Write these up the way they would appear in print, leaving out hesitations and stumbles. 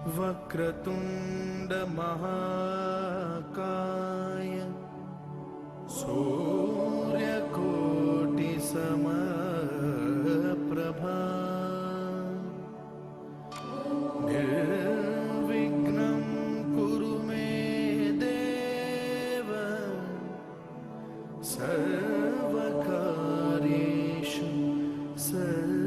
वक्रतुंड महाकाय सूर्यकोटि समप्रभा निर्विघ्नं कुरु मे देव सर्वकार्येषु सर्वदा।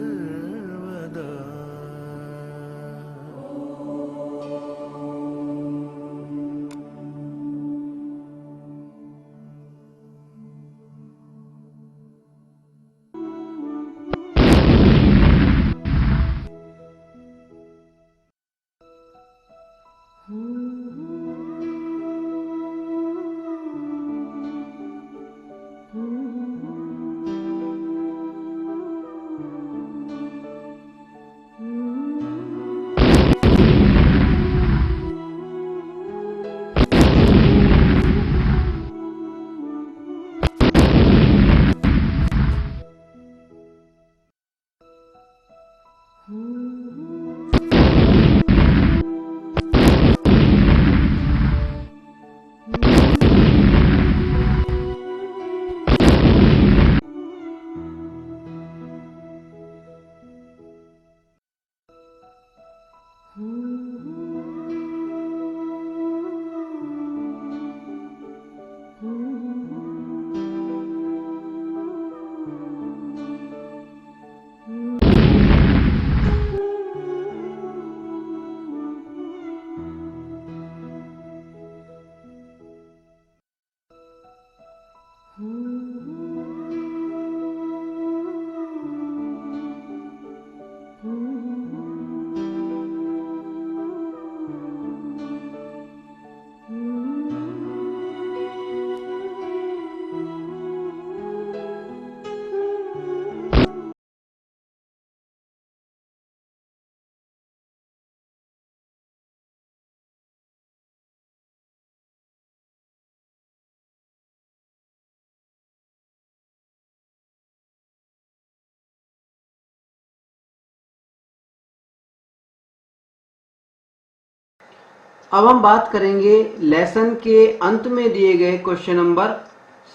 अब हम बात करेंगे लेसन के अंत में दिए गए क्वेश्चन नंबर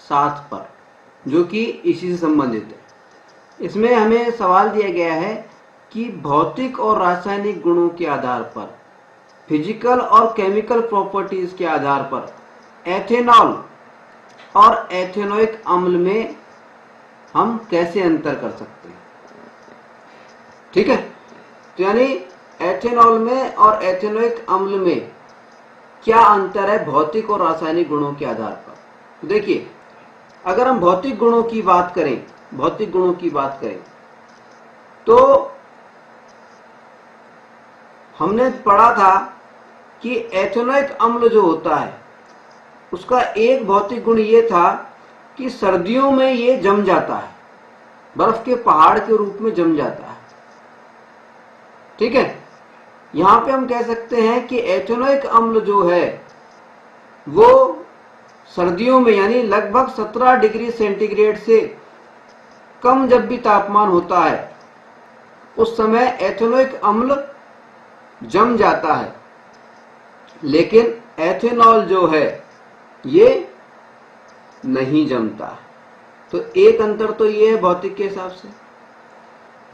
7 पर, जो कि इसी से संबंधित है। इसमें हमें सवाल दिया गया है कि भौतिक और रासायनिक गुणों के आधार पर, फिजिकल और केमिकल प्रॉपर्टीज के आधार पर एथेनॉल और एथेनोइक अम्ल में हम कैसे अंतर कर सकते हैं। ठीक है, तो यानी एथेनॉल में और एथेनोइक अम्ल में क्या अंतर है भौतिक और रासायनिक गुणों के आधार पर। तो देखिए, अगर हम भौतिक गुणों की बात करें तो हमने पढ़ा था कि एथेनोइक अम्ल जो होता है उसका एक भौतिक गुण ये था कि सर्दियों में ये जम जाता है, बर्फ के पहाड़ के रूप में जम जाता है। ठीक है, यहां पे हम कह सकते हैं कि एथेनोइक अम्ल जो है वो सर्दियों में यानी लगभग 17 डिग्री सेंटीग्रेड से कम जब भी तापमान होता है उस समय एथेनोइक अम्ल जम जाता है, लेकिन एथेनॉल जो है ये नहीं जमता है। तो एक अंतर तो ये है भौतिक के हिसाब से।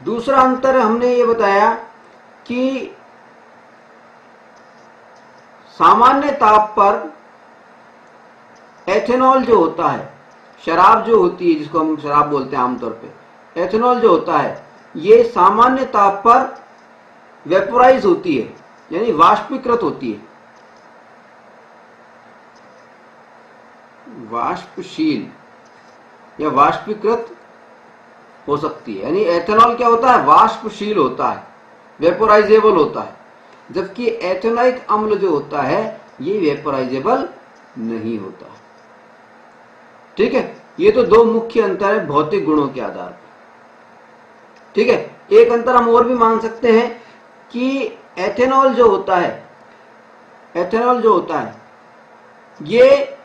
दूसरा अंतर हमने ये बताया कि सामान्य ताप पर एथेनॉल जो होता है, शराब जो होती है जिसको हम शराब बोलते हैं आमतौर पे, एथेनॉल जो होता है ये सामान्य ताप पर वेपोराइज होती है, यानी वाष्पीकृत होती है, वाष्पशील या वाष्पीकृत हो सकती है। यानी एथेनॉल क्या होता है, वाष्पशील होता है, वेपोराइजेबल होता है, जबकि एथेनोइक अम्ल जो होता है ये वेपोराइजेबल नहीं होता। ठीक है, ये तो दो मुख्य अंतर है भौतिक गुणों के आधार पर। ठीक है, एक अंतर हम और भी मान सकते हैं कि एथेनॉल जो होता है ये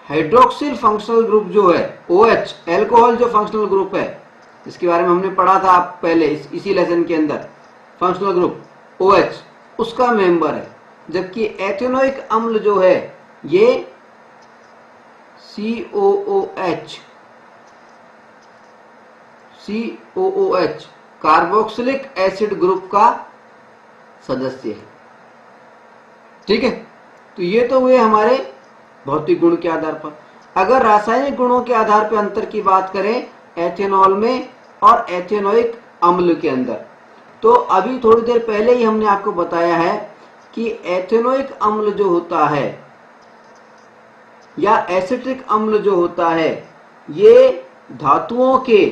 हाइड्रोक्सिल फंक्शनल ग्रुप जो है OH, एल्कोहल जो फंक्शनल ग्रुप है, इसके बारे में हमने पढ़ा था पहले इसी लेसन के अंदर। फंक्शनल ग्रुप OH उसका मेंबर है, जबकि एथेनोइक अम्ल जो है ये COOH कार्बोक्सिलिक एसिड ग्रुप का सदस्य है। ठीक है, तो ये तो हुए हमारे भौतिक गुण के आधार पर। अगर रासायनिक गुणों के आधार पर अंतर की बात करें एथेनॉल में और एथेनोइक अम्ल के अंदर, तो अभी थोड़ी देर पहले ही हमने आपको बताया है कि एथेनोइक अम्ल जो होता है या एसिटिक अम्ल जो होता है ये धातुओं के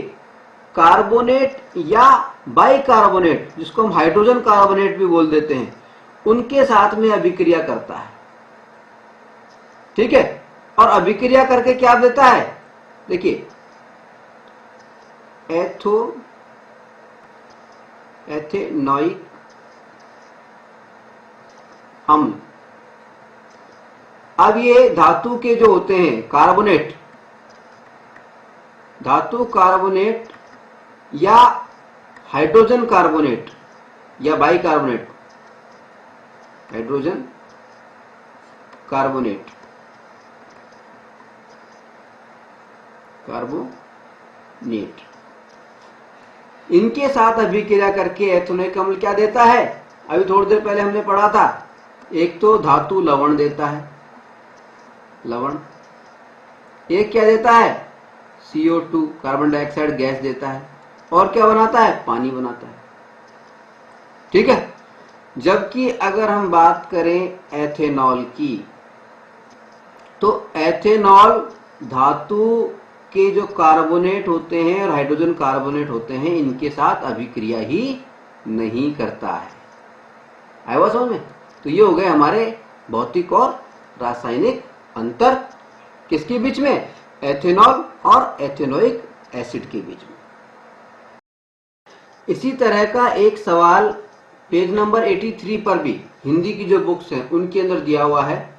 कार्बोनेट या बाइकार्बोनेट, जिसको हम हाइड्रोजन कार्बोनेट भी बोल देते हैं, उनके साथ में अभिक्रिया करता है। ठीक है, और अभिक्रिया करके क्या देता है, देखिए एथेनोइक अम्ल। अब ये धातु के जो होते हैं कार्बोनेट, धातु कार्बोनेट या हाइड्रोजन कार्बोनेट या बाइकार्बोनेट, हाइड्रोजन कार्बोनेट, कार्बोनेट, इनके साथ अभिक्रिया करके एथेनोइक अम्ल क्या देता है, अभी थोड़ी देर पहले हमने पढ़ा था, एक तो धातु लवण देता है, लवण, एक क्या देता है CO2 कार्बन डाइऑक्साइड गैस देता है, और क्या बनाता है, पानी बनाता है। ठीक है, जबकि अगर हम बात करें एथेनॉल की, तो एथेनॉल धातु के जो कार्बोनेट होते हैं और हाइड्रोजन कार्बोनेट होते हैं इनके साथ अभिक्रिया ही नहीं करता है। आया हुआ समझ में? तो ये हो गए हमारे भौतिक और रासायनिक अंतर किसके बीच में, एथेनॉल और एथेनोइक एसिड के बीच में। इसी तरह का एक सवाल पेज नंबर 83 पर भी हिंदी की जो बुक्स हैं उनके अंदर दिया हुआ है।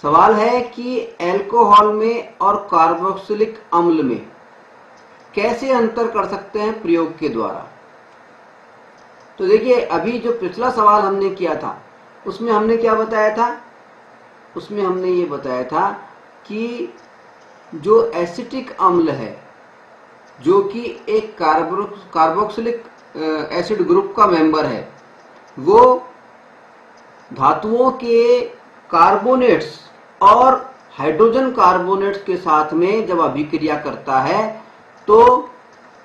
सवाल है कि एल्कोहल में और कार्बोक्सिलिक अम्ल में कैसे अंतर कर सकते हैं प्रयोग के द्वारा। तो देखिए, अभी जो पिछला सवाल हमने किया था उसमें हमने क्या बताया था, उसमें हमने ये बताया था कि जो एसिटिक अम्ल है जो कि एक कार्बोक्सिलिक एसिड ग्रुप का मेंबर है, वो धातुओं के कार्बोनेट्स और हाइड्रोजन कार्बोनेट्स के साथ में जब अभिक्रिया करता है तो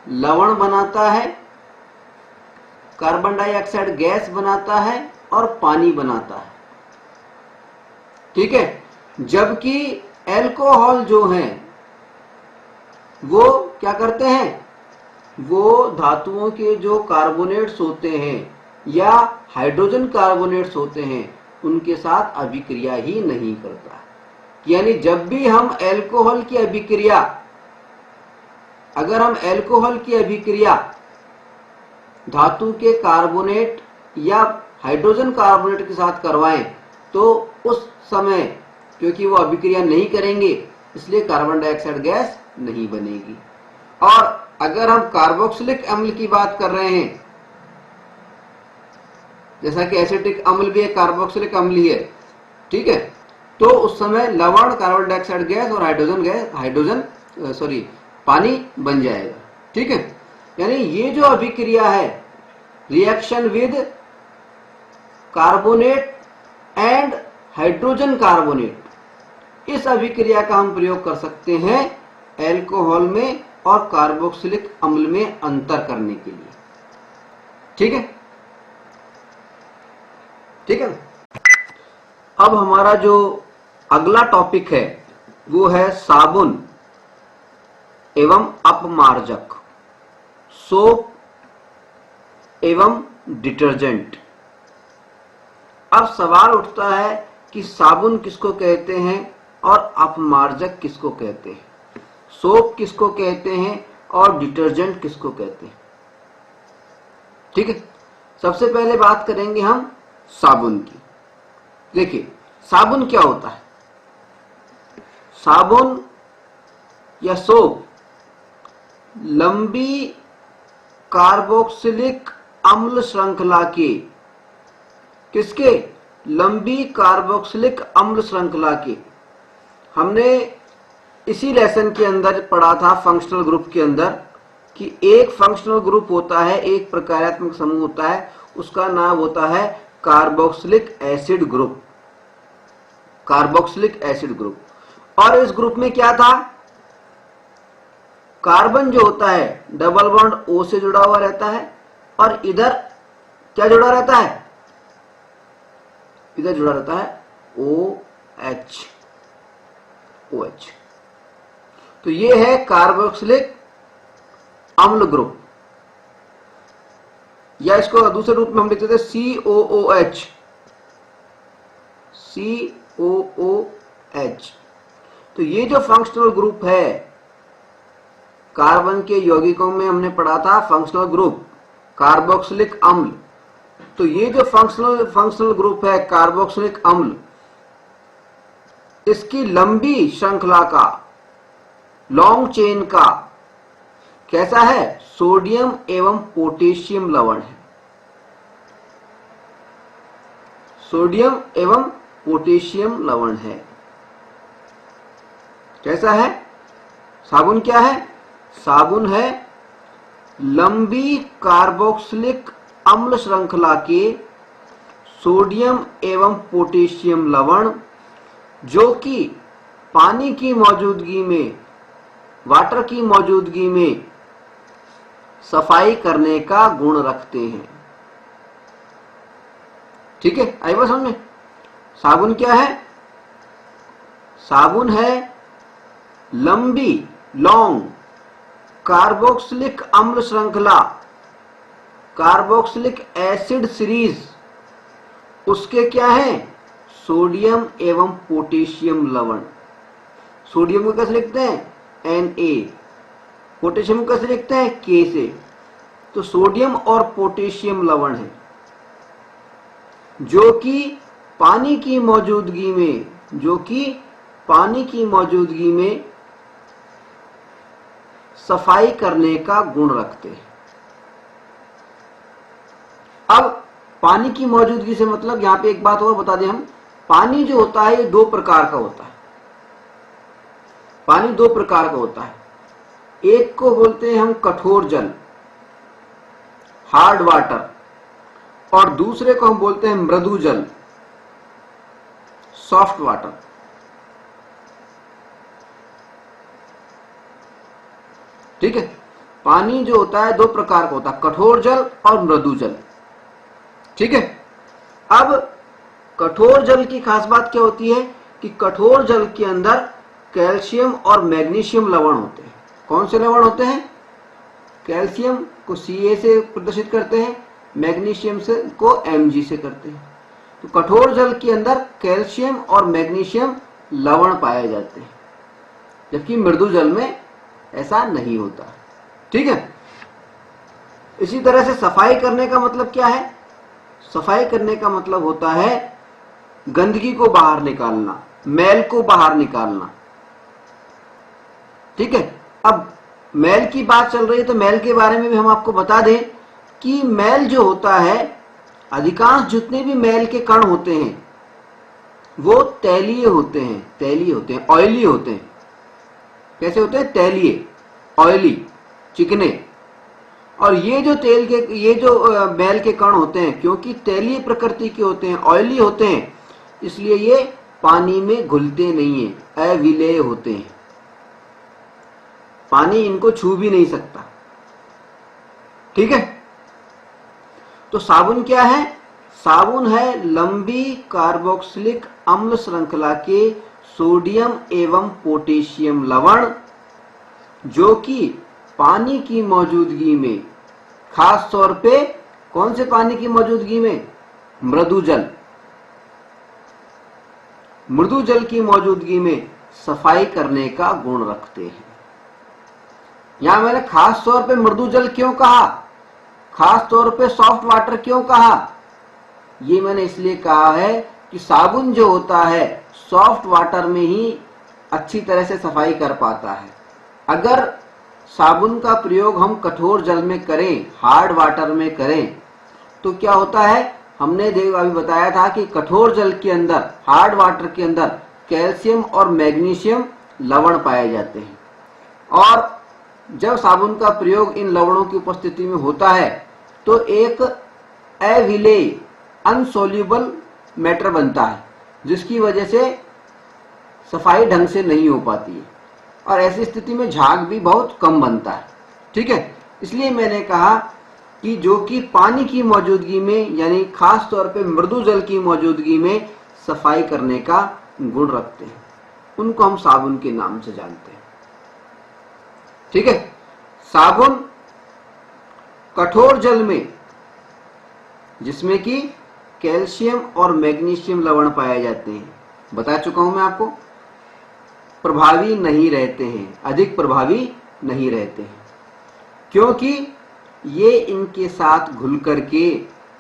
लवण बनाता है, कार्बन डाइऑक्साइड गैस बनाता है और पानी बनाता है। ठीक है, जबकि एल्कोहल जो है वो क्या करते हैं, वो धातुओं के जो कार्बोनेट्स होते हैं या हाइड्रोजन कार्बोनेट्स होते हैं उनके साथ अभिक्रिया ही नहीं करता। यानी जब भी हम एल्कोहल की अभिक्रिया, अगर हम एल्कोहल की अभिक्रिया धातु के कार्बोनेट या हाइड्रोजन कार्बोनेट के साथ करवाएं तो उस समय क्योंकि वो अभिक्रिया नहीं करेंगे इसलिए कार्बन डाइऑक्साइड गैस नहीं बनेगी। और अगर हम कार्बोक्सिलिक अम्ल की बात कर रहे हैं, जैसा कि एसिटिक अम्ल भी एक कार्बोक्सिलिक अम्ल ही है, ठीक है, तो उस समय लवण, कार्बन डाइऑक्साइड गैस और पानी बन जाएगा। ठीक है, यानी ये जो अभिक्रिया है reaction with carbonate and hydrogen carbonate, इस अभिक्रिया का हम प्रयोग कर सकते हैं एल्कोहल में और कार्बोक्सिलिक अम्ल में अंतर करने के लिए। ठीक है, ठीक है। अब हमारा जो अगला टॉपिक है वो है साबुन एवं अपमार्जक, सोप एवं डिटर्जेंट। अब सवाल उठता है कि साबुन किसको कहते हैं और अपमार्जक किसको कहते हैं, सोप किसको कहते हैं और डिटर्जेंट किसको कहते हैं। ठीक है, सबसे पहले बात करेंगे हम साबुन की। देखिए, साबुन क्या होता है, साबुन या सोप लंबी कार्बोक्सिलिक अम्ल श्रृंखला के, किसके? लंबी कार्बोक्सिलिक अम्ल श्रृंखला के। हमने इसी लेसन के अंदर पढ़ा था फंक्शनल ग्रुप के अंदर कि एक फंक्शनल ग्रुप होता है, एक प्रकार्यात्मक समूह होता है, उसका नाम होता है carboxylic acid group. Carboxylic acid group. और इस ग्रुप में क्या था? कार्बन जो होता है डबल बॉन्ड O से जुड़ा हुआ रहता है और इधर क्या जुड़ा रहता है? इधर जुड़ा रहता है OH। OH। तो ये है कार्बोक्सिलिक अम्ल ग्रुप, या इसको दूसरे रूप में हम लिखते थे COOH। COOH। तो ये जो फंक्शनल ग्रुप है, कार्बन के यौगिकों में हमने पढ़ा था फंक्शनल ग्रुप कार्बोक्सिलिक अम्ल। तो ये जो फंक्शनल ग्रुप है कार्बोक्सिलिक अम्ल, इसकी लंबी श्रृंखला का, लॉन्ग चेन का कैसा है? सोडियम एवं पोटेशियम लवण है। सोडियम एवं पोटेशियम लवण है। कैसा है? साबुन क्या है? साबुन है लंबी कार्बोक्सिलिक अम्ल श्रृंखला के सोडियम एवं पोटेशियम लवण, जो कि पानी की मौजूदगी में, वाटर की मौजूदगी में सफाई करने का गुण रखते हैं। ठीक है, आई बात समझ में? साबुन क्या है? साबुन है लंबी, लॉन्ग कार्बोक्सिलिक अम्ल श्रृंखला, कार्बोक्सिलिक एसिड सीरीज, उसके क्या है? सोडियम एवं पोटेशियम लवण। सोडियम को कैसे लिखते हैं? Na। पोटेशियम को कैसे लिखते हैं? K से। तो सोडियम और पोटेशियम लवण है जो कि पानी की मौजूदगी में, सफाई करने का गुण रखते हैं। अब पानी की मौजूदगी से मतलब, यहां पे एक बात और बता दें हम, पानी जो होता है ये दो प्रकार का होता है। पानी दो प्रकार का होता है। एक को बोलते हैं हम कठोर जल, हार्ड वाटर, और दूसरे को हम बोलते हैं मृदु जल, सॉफ्ट वाटर। ठीक है, पानी जो होता है दो प्रकार का होता है, कठोर जल और मृदु जल। ठीक है, अब कठोर जल की खास बात क्या होती है कि कठोर जल के अंदर कैल्शियम और मैग्नीशियम लवण होते हैं। कौन से लवण होते हैं? कैल्शियम को Ca से प्रदर्शित करते हैं, मैग्नीशियम से को Mg से करते हैं। तो कठोर जल के अंदर कैल्शियम और मैग्नीशियम लवण पाए जाते हैं, जबकि मृदु जल में ऐसा नहीं होता। ठीक है, इसी तरह से सफाई करने का मतलब क्या है? सफाई करने का मतलब होता है गंदगी को बाहर निकालना, मैल को बाहर निकालना। ठीक है, अब मैल की बात चल रही है तो मैल के बारे में भी हम आपको बता दें कि मैल जो होता है, अधिकांश जितने भी मैल के कण होते हैं वो तैलीय होते हैं, ऑयली होते हैं। कैसे होते हैं? तैलीय, ऑयली, चिकने। और ये जो मैल के कण होते हैं, क्योंकि तैलीय प्रकृति के होते हैं, ऑयली होते हैं, इसलिए ये पानी में घुलते नहीं है, अविलेय होते हैं। पानी इनको छू भी नहीं सकता। ठीक है, तो साबुन क्या है? साबुन है लंबी कार्बोक्सिलिक अम्ल श्रृंखला के सोडियम एवं पोटेशियम लवण, जो कि पानी की मौजूदगी में, खास तौर पे कौन से पानी की मौजूदगी में? मृदु जल। मृदु जल की मौजूदगी में सफाई करने का गुण रखते हैं। यहां मैंने खास तौर पे मृदु जल क्यों कहा, खास तौर पे सॉफ्ट वाटर क्यों कहा? ये मैंने इसलिए कहा है कि साबुन जो होता है सॉफ्ट वाटर में ही अच्छी तरह से सफाई कर पाता है। अगर साबुन का प्रयोग हम कठोर जल में करें, हार्ड वाटर में करें, तो क्या होता है, हमने अभी बताया था कि कठोर जल के अंदर, हार्ड वाटर के अंदर कैल्शियम और मैग्नीशियम लवण पाए जाते हैं, और जब साबुन का प्रयोग इन लवणों की उपस्थिति में होता है तो एक अविलेय अनसोल्यूबल मैटर बनता है, जिसकी वजह से सफाई ढंग से नहीं हो पाती है, और ऐसी स्थिति में झाग भी बहुत कम बनता है। ठीक है, इसलिए मैंने कहा कि जो कि पानी की मौजूदगी में, यानी खास तौर पे मृदु जल की मौजूदगी में सफाई करने का गुण रखते हैं, उनको हम साबुन के नाम से जानते हैं। ठीक है, साबुन कठोर जल में, जिसमें कि कैल्शियम और मैग्नीशियम लवण पाए जाते हैं, बता चुका हूं मैं आपको, प्रभावी नहीं रहते हैं, अधिक प्रभावी नहीं रहते हैं, क्योंकि ये इनके साथ घुल करके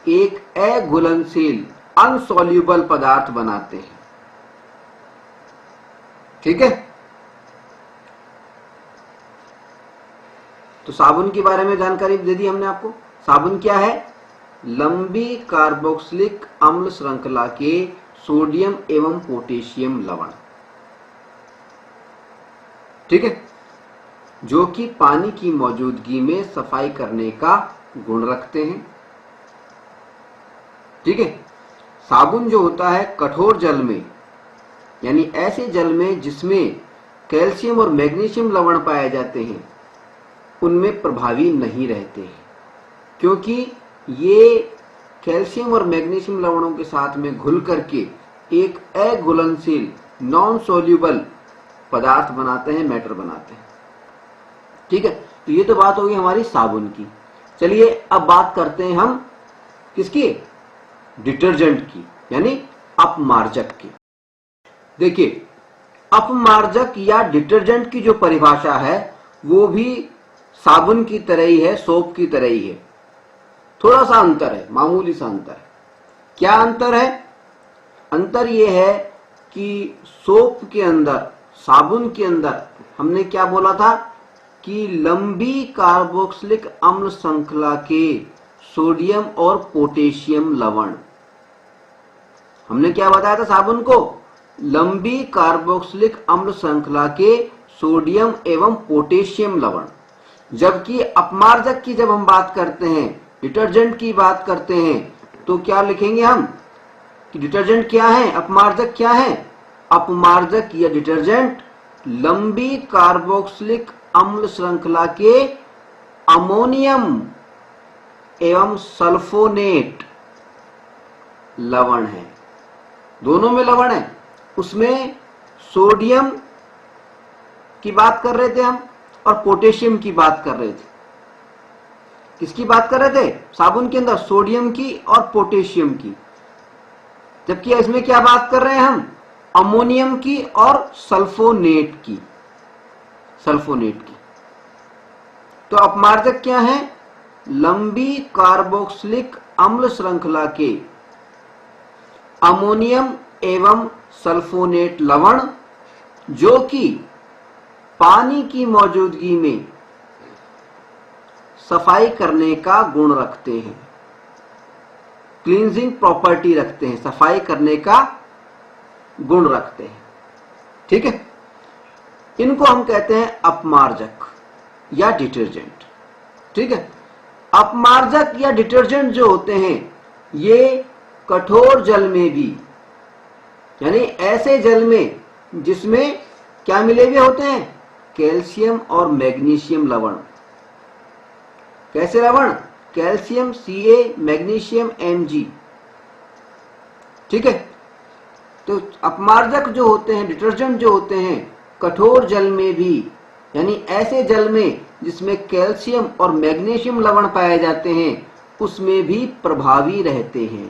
एक अघुलनशील अनसोल्यूबल पदार्थ बनाते हैं। ठीक है, तो साबुन के बारे में जानकारी दे दी हमने आपको। साबुन क्या है? लंबी कार्बोक्सिलिक अम्ल श्रृंखला के सोडियम एवं पोटेशियम लवण, ठीक है, जो कि पानी की मौजूदगी में सफाई करने का गुण रखते हैं। ठीक है, साबुन जो होता है कठोर जल में, यानी ऐसे जल में जिसमें कैल्शियम और मैग्नीशियम लवण पाए जाते हैं, उनमें प्रभावी नहीं रहते हैं, क्योंकि ये कैल्शियम और मैग्नीशियम लवणों के साथ में घुल करके एक अघुलनशील नॉन सोल्यूबल पदार्थ बनाते हैं, मैटर बनाते हैं। ठीक है, तो ये तो बात होगी हमारी साबुन की। चलिए अब बात करते हैं हम किसकी? डिटर्जेंट की, यानी अपमार्जक की। देखिए, अपमार्जक या डिटर्जेंट की जो परिभाषा है वो भी साबुन की तरह ही है, सोप की तरह ही है। थोड़ा सा अंतर है, मामूली सा अंतर है। क्या अंतर है? अंतर ये है कि सोप के अंदर, साबुन के अंदर हमने क्या बोला था कि लंबी कार्बोक्सिलिक अम्ल श्रृंखला के सोडियम और पोटेशियम लवण, हमने क्या बताया था साबुन को? लंबी कार्बोक्सिलिक अम्ल श्रृंखला के सोडियम एवं पोटेशियम लवण। जबकि अपमार्जक की जब हम बात करते हैं, डिटर्जेंट की बात करते हैं, तो क्या लिखेंगे हम कि डिटर्जेंट क्या है, अपमार्जक क्या है? अपमार्जक या डिटर्जेंट लंबी कार्बोक्सिलिक अम्ल श्रृंखला के अमोनियम एवं सल्फोनेट लवण है। दोनों में लवण है। उसमें सोडियम की बात कर रहे थे हम और पोटेशियम की बात कर रहे थे। किसकी बात कर रहे थे? साबुन के अंदर सोडियम की और पोटेशियम की। जबकि इसमें क्या बात कर रहे हैं हम? अमोनियम की और सल्फोनेट की। सल्फोनेट की। तो अपमार्जक क्या है? लंबी कार्बोक्सिलिक अम्ल श्रृंखला के अमोनियम एवं सल्फोनेट लवण, जो कि पानी की मौजूदगी में सफाई करने का गुण रखते हैं, क्लींजिंग प्रॉपर्टी रखते हैं, सफाई करने का गुण रखते हैं। ठीक है, इनको हम कहते हैं अपमार्जक या डिटर्जेंट। ठीक है, अपमार्जक या डिटर्जेंट जो होते हैं ये कठोर जल में भी, यानी ऐसे जल में जिसमें क्या मिले हुए होते हैं? कैल्शियम और मैग्नीशियम लवण। कैसे लवण? Calcium Ca, magnesium Mg। ठीक है, तो अपमार्जक जो होते हैं, डिटर्जेंट जो होते हैं, कठोर जल में भी, यानी ऐसे जल में जिसमें कैल्शियम और मैग्नीशियम लवण पाए जाते हैं, उसमें भी प्रभावी रहते हैं।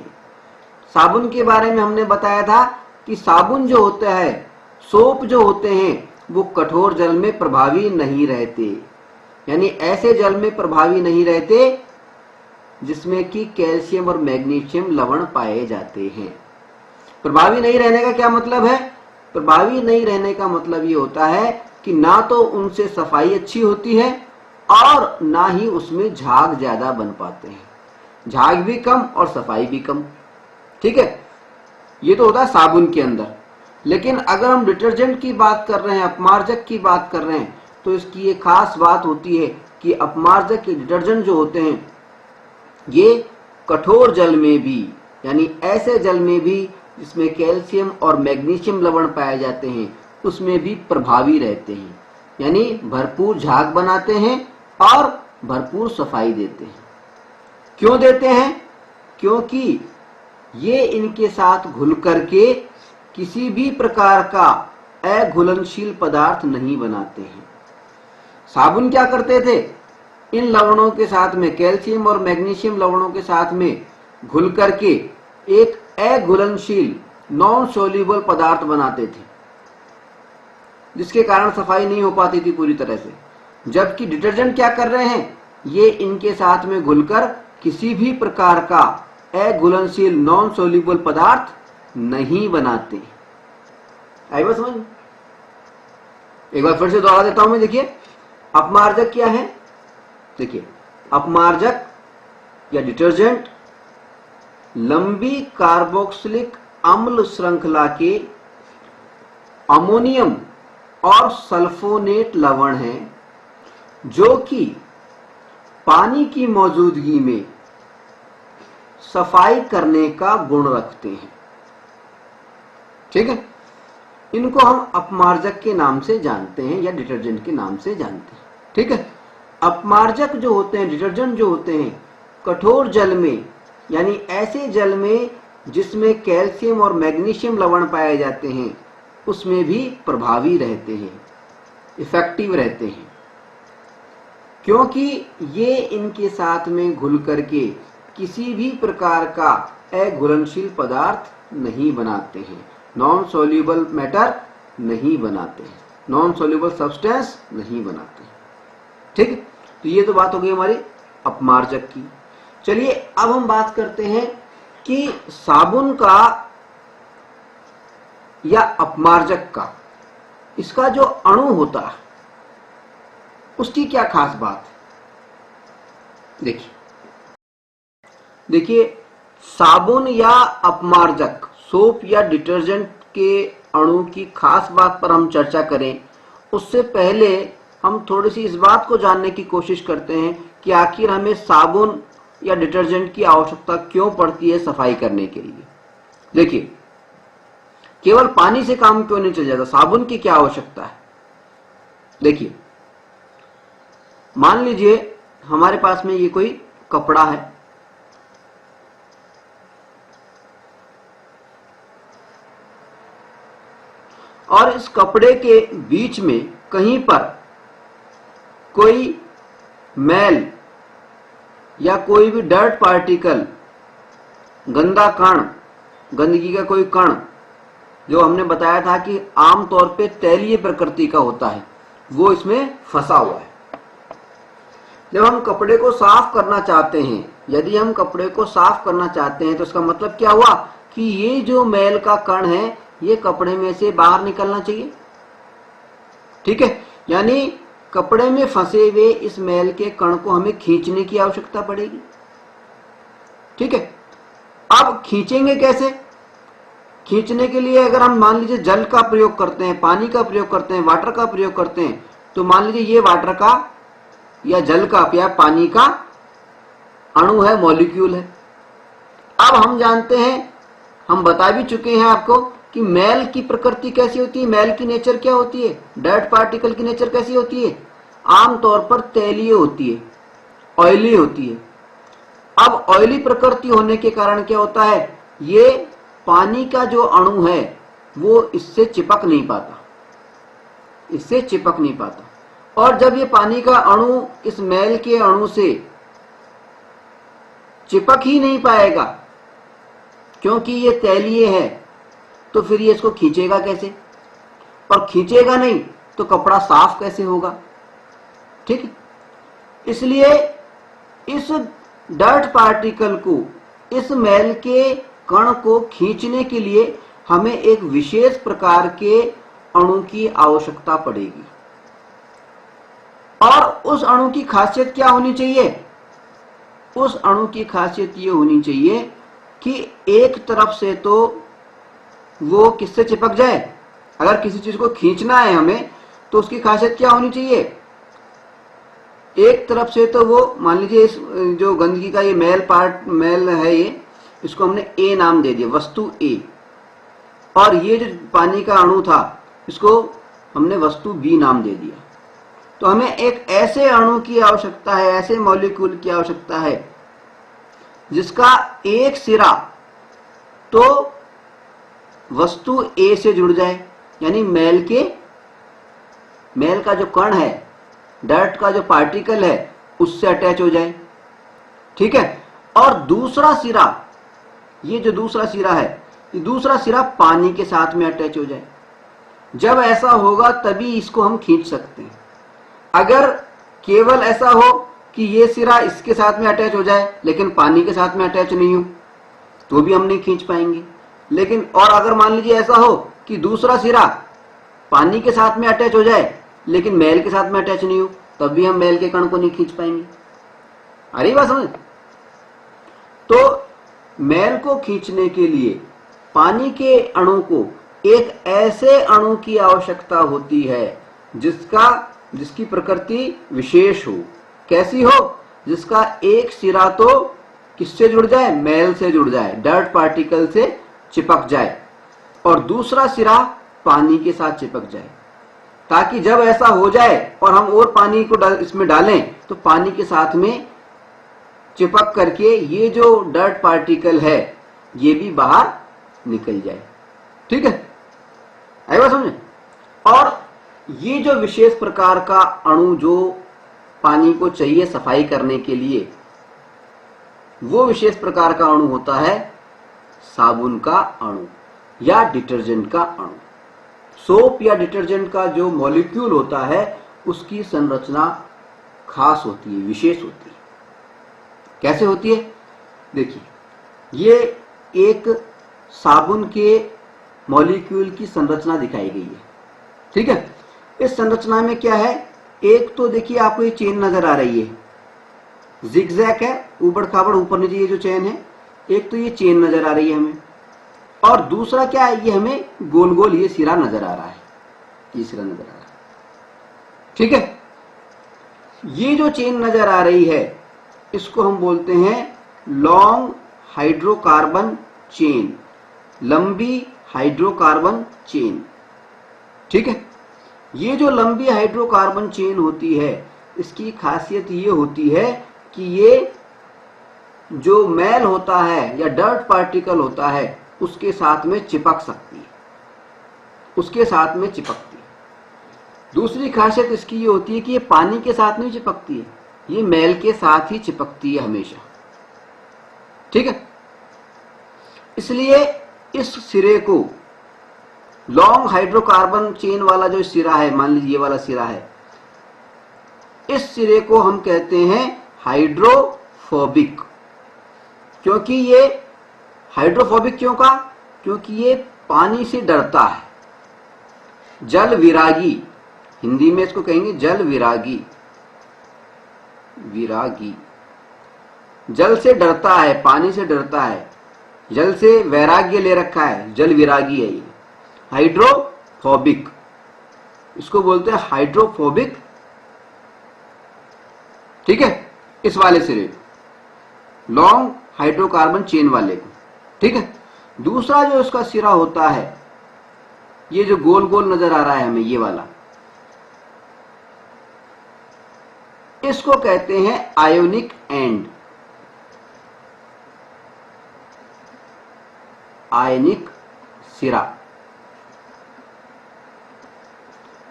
साबुन के बारे में हमने बताया था कि साबुन जो होता है, सोप जो होते हैं, वो कठोर जल में प्रभावी नहीं रहते, यानी ऐसे जल में प्रभावी नहीं रहते जिसमें कि कैल्शियम और मैग्नीशियम लवण पाए जाते हैं। प्रभावी नहीं रहने का क्या मतलब है? प्रभावी नहीं रहने का मतलब ये होता है कि ना तो उनसे सफाई अच्छी होती है और ना ही उसमें झाग ज्यादा बन पाते हैं। झाग भी कम और सफाई भी कम। ठीक है, ये तो होता है साबुन के अंदर। लेकिन अगर हम डिटर्जेंट की बात कर रहे हैं, अपमार्जक की बात कर रहे हैं, तो इसकी एक खास बात होती है कि अपमार्जक के डिटर्जेंट जो होते हैं ये कठोर जल में भी, यानी ऐसे जल में भी जिसमें कैल्शियम और मैग्नीशियम लवण पाए जाते हैं, उसमें भी प्रभावी रहते हैं, यानी भरपूर झाग बनाते हैं और भरपूर सफाई देते हैं। क्यों देते हैं? क्योंकि ये इनके साथ घुल करके किसी भी प्रकार का अघुलनशील पदार्थ नहीं बनाते हैं। साबुन क्या करते थे? इन लवणों के साथ में, कैल्शियम और मैग्नीशियम लवणों के साथ में घुल करके एक अघुलनशील नॉन सोल्यूबल पदार्थ बनाते थे, जिसके कारण सफाई नहीं हो पाती थी पूरी तरह से। जबकि डिटर्जेंट क्या कर रहे हैं? ये इनके साथ में घुलकर किसी भी प्रकार का अघुलनशील नॉन सोल्यूबल पदार्थ नहीं बनाते। आई बात समझ? एक बार फिर से दोहरा देता हूं मैं। देखिए, अपमार्जक क्या है? देखिए, अपमार्जक या डिटर्जेंट लंबी कार्बोक्सिलिक अम्ल श्रृंखला के अमोनियम और सल्फोनेट लवण हैं, जो कि पानी की मौजूदगी में सफाई करने का गुण रखते हैं। ठीक है, इनको हम अपमार्जक के नाम से जानते हैं या डिटर्जेंट के नाम से जानते हैं। ठीक है, अपमार्जक जो होते हैं, डिटर्जेंट जो होते हैं, कठोर जल में, यानी ऐसे जल में जिसमें कैल्शियम और मैग्नीशियम लवण पाए जाते हैं, उसमें भी प्रभावी रहते हैं, इफेक्टिव रहते हैं, क्योंकि ये इनके साथ में घुल करके किसी भी प्रकार का अघुलनशील पदार्थ नहीं बनाते हैं, नॉन सोल्यूबल मैटर नहीं बनाते हैं, नॉन सोल्यूबल सब्सटेंस नहीं बनाते हैं। ठीक, तो ये तो बात हो गई हमारी अपमार्जक की। चलिए अब हम बात करते हैं कि साबुन का या अपमार्जक का, इसका जो अणु होता है उसकी क्या खास बात है? देखिए, साबुन या अपमार्जक, सोप या डिटर्जेंट के अणु की खास बात पर हम चर्चा करें, उससे पहले हम थोड़ी सी इस बात को जानने की कोशिश करते हैं कि आखिर हमें साबुन या डिटर्जेंट की आवश्यकता क्यों पड़ती है सफाई करने के लिए। देखिए, केवल पानी से काम क्यों नहीं चल जाता? साबुन की क्या आवश्यकता है? देखिए, मान लीजिए हमारे पास में ये कोई कपड़ा है, और इस कपड़े के बीच में कहीं पर कोई मैल या कोई भी डर्ट पार्टिकल, गंदा कण, गंदगी का कोई कण, जो हमने बताया था कि आमतौर पे तैलीय प्रकृति का होता है, वो इसमें फंसा हुआ है। जब हम कपड़े को साफ करना चाहते हैं, यदि हम कपड़े को साफ करना चाहते हैं, तो इसका मतलब क्या हुआ कि ये जो मैल का कण है ये कपड़े में से बाहर निकलना चाहिए। ठीक है, यानी कपड़े में फंसे हुए इस मैल के कण को हमें खींचने की आवश्यकता पड़ेगी। ठीक है, अब खींचेंगे कैसे? खींचने के लिए अगर हम मान लीजिए जल का प्रयोग करते हैं, पानी का प्रयोग करते हैं, वाटर का प्रयोग करते हैं, तो मान लीजिए ये वाटर का या जल का या पानी का अणु है, मॉलिक्यूल है। अब हम जानते हैं, हम बता भी चुके हैं आपको कि मैल की प्रकृति कैसी होती है, मैल की नेचर क्या होती है, डर्ट पार्टिकल की नेचर कैसी होती है, आमतौर पर तैलीय होती है, ऑयली होती है। अब ऑयली प्रकृति होने के कारण क्या होता है, ये पानी का जो अणु है वो इससे चिपक नहीं पाता, इससे चिपक नहीं पाता। और जब ये पानी का अणु इस मैल के अणु से चिपक ही नहीं पाएगा, क्योंकि ये तैलीय है, तो फिर ये इसको खींचेगा कैसे? और खींचेगा नहीं तो कपड़ा साफ कैसे होगा? ठीक है, इसलिए इस डर्ट पार्टिकल को, इस मैल के कण को खींचने के लिए हमें एक विशेष प्रकार के अणु की आवश्यकता पड़ेगी। और उस अणु की खासियत क्या होनी चाहिए? उस अणु की खासियत ये होनी चाहिए कि एक तरफ से तो वो किससे चिपक जाए। अगर किसी चीज को खींचना है हमें तो उसकी खासियत क्या होनी चाहिए, एक तरफ से तो वो, मान लीजिए इस जो गंदगी का ये मैल है, ये इसको हमने ए नाम दे दिया, वस्तु ए, और ये जो पानी का अणु था इसको हमने वस्तु बी नाम दे दिया। तो हमें एक ऐसे अणु की आवश्यकता है, ऐसे मॉलिक्यूल की आवश्यकता है जिसका एक सिरा तो वस्तु ए से जुड़ जाए, यानी मैल का जो कण है, डर्ट का जो पार्टिकल है, उससे अटैच हो जाए। ठीक है। और दूसरा सिरा, ये जो दूसरा सिरा है, ये दूसरा सिरा पानी के साथ में अटैच हो जाए। जब ऐसा होगा तभी इसको हम खींच सकते हैं। अगर केवल ऐसा हो कि ये सिरा इसके साथ में अटैच हो जाए लेकिन पानी के साथ में अटैच नहीं हो, तो भी हम नहीं खींच पाएंगे। लेकिन और अगर मान लीजिए ऐसा हो कि दूसरा सिरा पानी के साथ में अटैच हो जाए लेकिन मैल के साथ में अटैच नहीं हो, तब भी हम मैल के कण को नहीं खींच पाएंगे। आ रही बात समझ? तो मैल को खींचने के लिए पानी के अणु को एक ऐसे अणु की आवश्यकता होती है जिसकी प्रकृति विशेष हो। कैसी हो? जिसका एक सिरा तो किससे जुड़ जाए, मैल से जुड़ जाए, डर्ट पार्टिकल से चिपक जाए, और दूसरा सिरा पानी के साथ चिपक जाए, ताकि जब ऐसा हो जाए और हम और पानी को इसमें डालें तो पानी के साथ में चिपक करके ये जो डर्ट पार्टिकल है ये भी बाहर निकल जाए। ठीक है, आई बात समझे? और ये जो विशेष प्रकार का अणु जो पानी को चाहिए सफाई करने के लिए, वो विशेष प्रकार का अणु होता है साबुन का अणु या डिटर्जेंट का अणु। सोप या डिटर्जेंट का जो मॉलिक्यूल होता है उसकी संरचना खास होती है, विशेष होती है। कैसे होती है? देखिए, ये एक साबुन के मॉलिक्यूल की संरचना दिखाई गई है। ठीक है। इस संरचना में क्या है, एक तो देखिए आपको ये चेन नजर आ रही है, जिगजैग है, ऊबड़ खाबड़ ऊपर नीचे ये जो चेन है, एक तो ये चेन नजर आ रही है हमें, और दूसरा क्या है, ये हमें गोल गोल ये सिरा नजर आ रहा है, ये सिरा नजर आ रहा है। ठीक है। ये जो चेन नजर आ रही है इसको हम बोलते हैं लॉन्ग हाइड्रोकार्बन चेन, लंबी हाइड्रोकार्बन चेन। ठीक है। ये जो लंबी हाइड्रोकार्बन चेन होती है इसकी खासियत ये होती है कि ये जो मैल होता है या डर्ट पार्टिकल होता है उसके साथ में चिपक सकती है, उसके साथ में चिपकती है। दूसरी खासियत इसकी ये होती है कि ये पानी के साथ नहीं चिपकती है, ये मैल के साथ ही चिपकती है हमेशा। ठीक है। इसलिए इस सिरे को, लॉन्ग हाइड्रोकार्बन चेन वाला जो सिरा है, मान लीजिए ये वाला सिरा है, इस सिरे को हम कहते हैं हाइड्रोफोबिक। क्योंकि ये हाइड्रोफोबिक क्यों कहा? क्योंकि ये पानी से डरता है, जल विरागी, हिंदी में इसको कहेंगे जल विरागी। विरागी, जल से डरता है, पानी से डरता है, जल से वैराग्य ले रखा है, जल विरागी है ये, हाइड्रोफोबिक। इसको बोलते हैं हाइड्रोफोबिक। ठीक है। इस वाले सिरे, लॉन्ग हाइड्रोकार्बन चेन वाले को। ठीक है। दूसरा जो इसका सिरा होता है, ये जो गोल गोल नजर आ रहा है हमें, ये वाला, इसको कहते हैं आयोनिक एंड, आयनिक सिरा।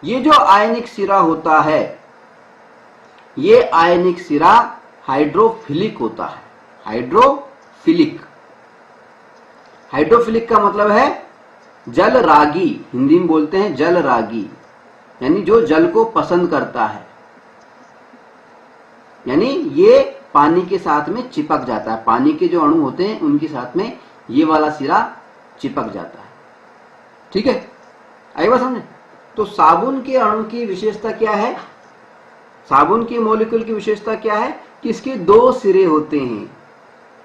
ये जो आयनिक सिरा होता है, ये आयनिक सिरा हाइड्रोफिलिक होता है। हाइड्रोफिलिक, हाइड्रोफिलिक का मतलब है जल रागी, हिंदी में बोलते हैं जल रागी, यानी जो जल को पसंद करता है, यानी ये पानी के साथ में चिपक जाता है, पानी के जो अणु होते हैं उनके साथ में ये वाला सिरा चिपक जाता है। ठीक है, आई बात समझे? तो साबुन के अणु की विशेषता क्या है? साबुन की मॉलिक्यूल की विशेषता क्या है कि इसके दो सिरे होते हैं।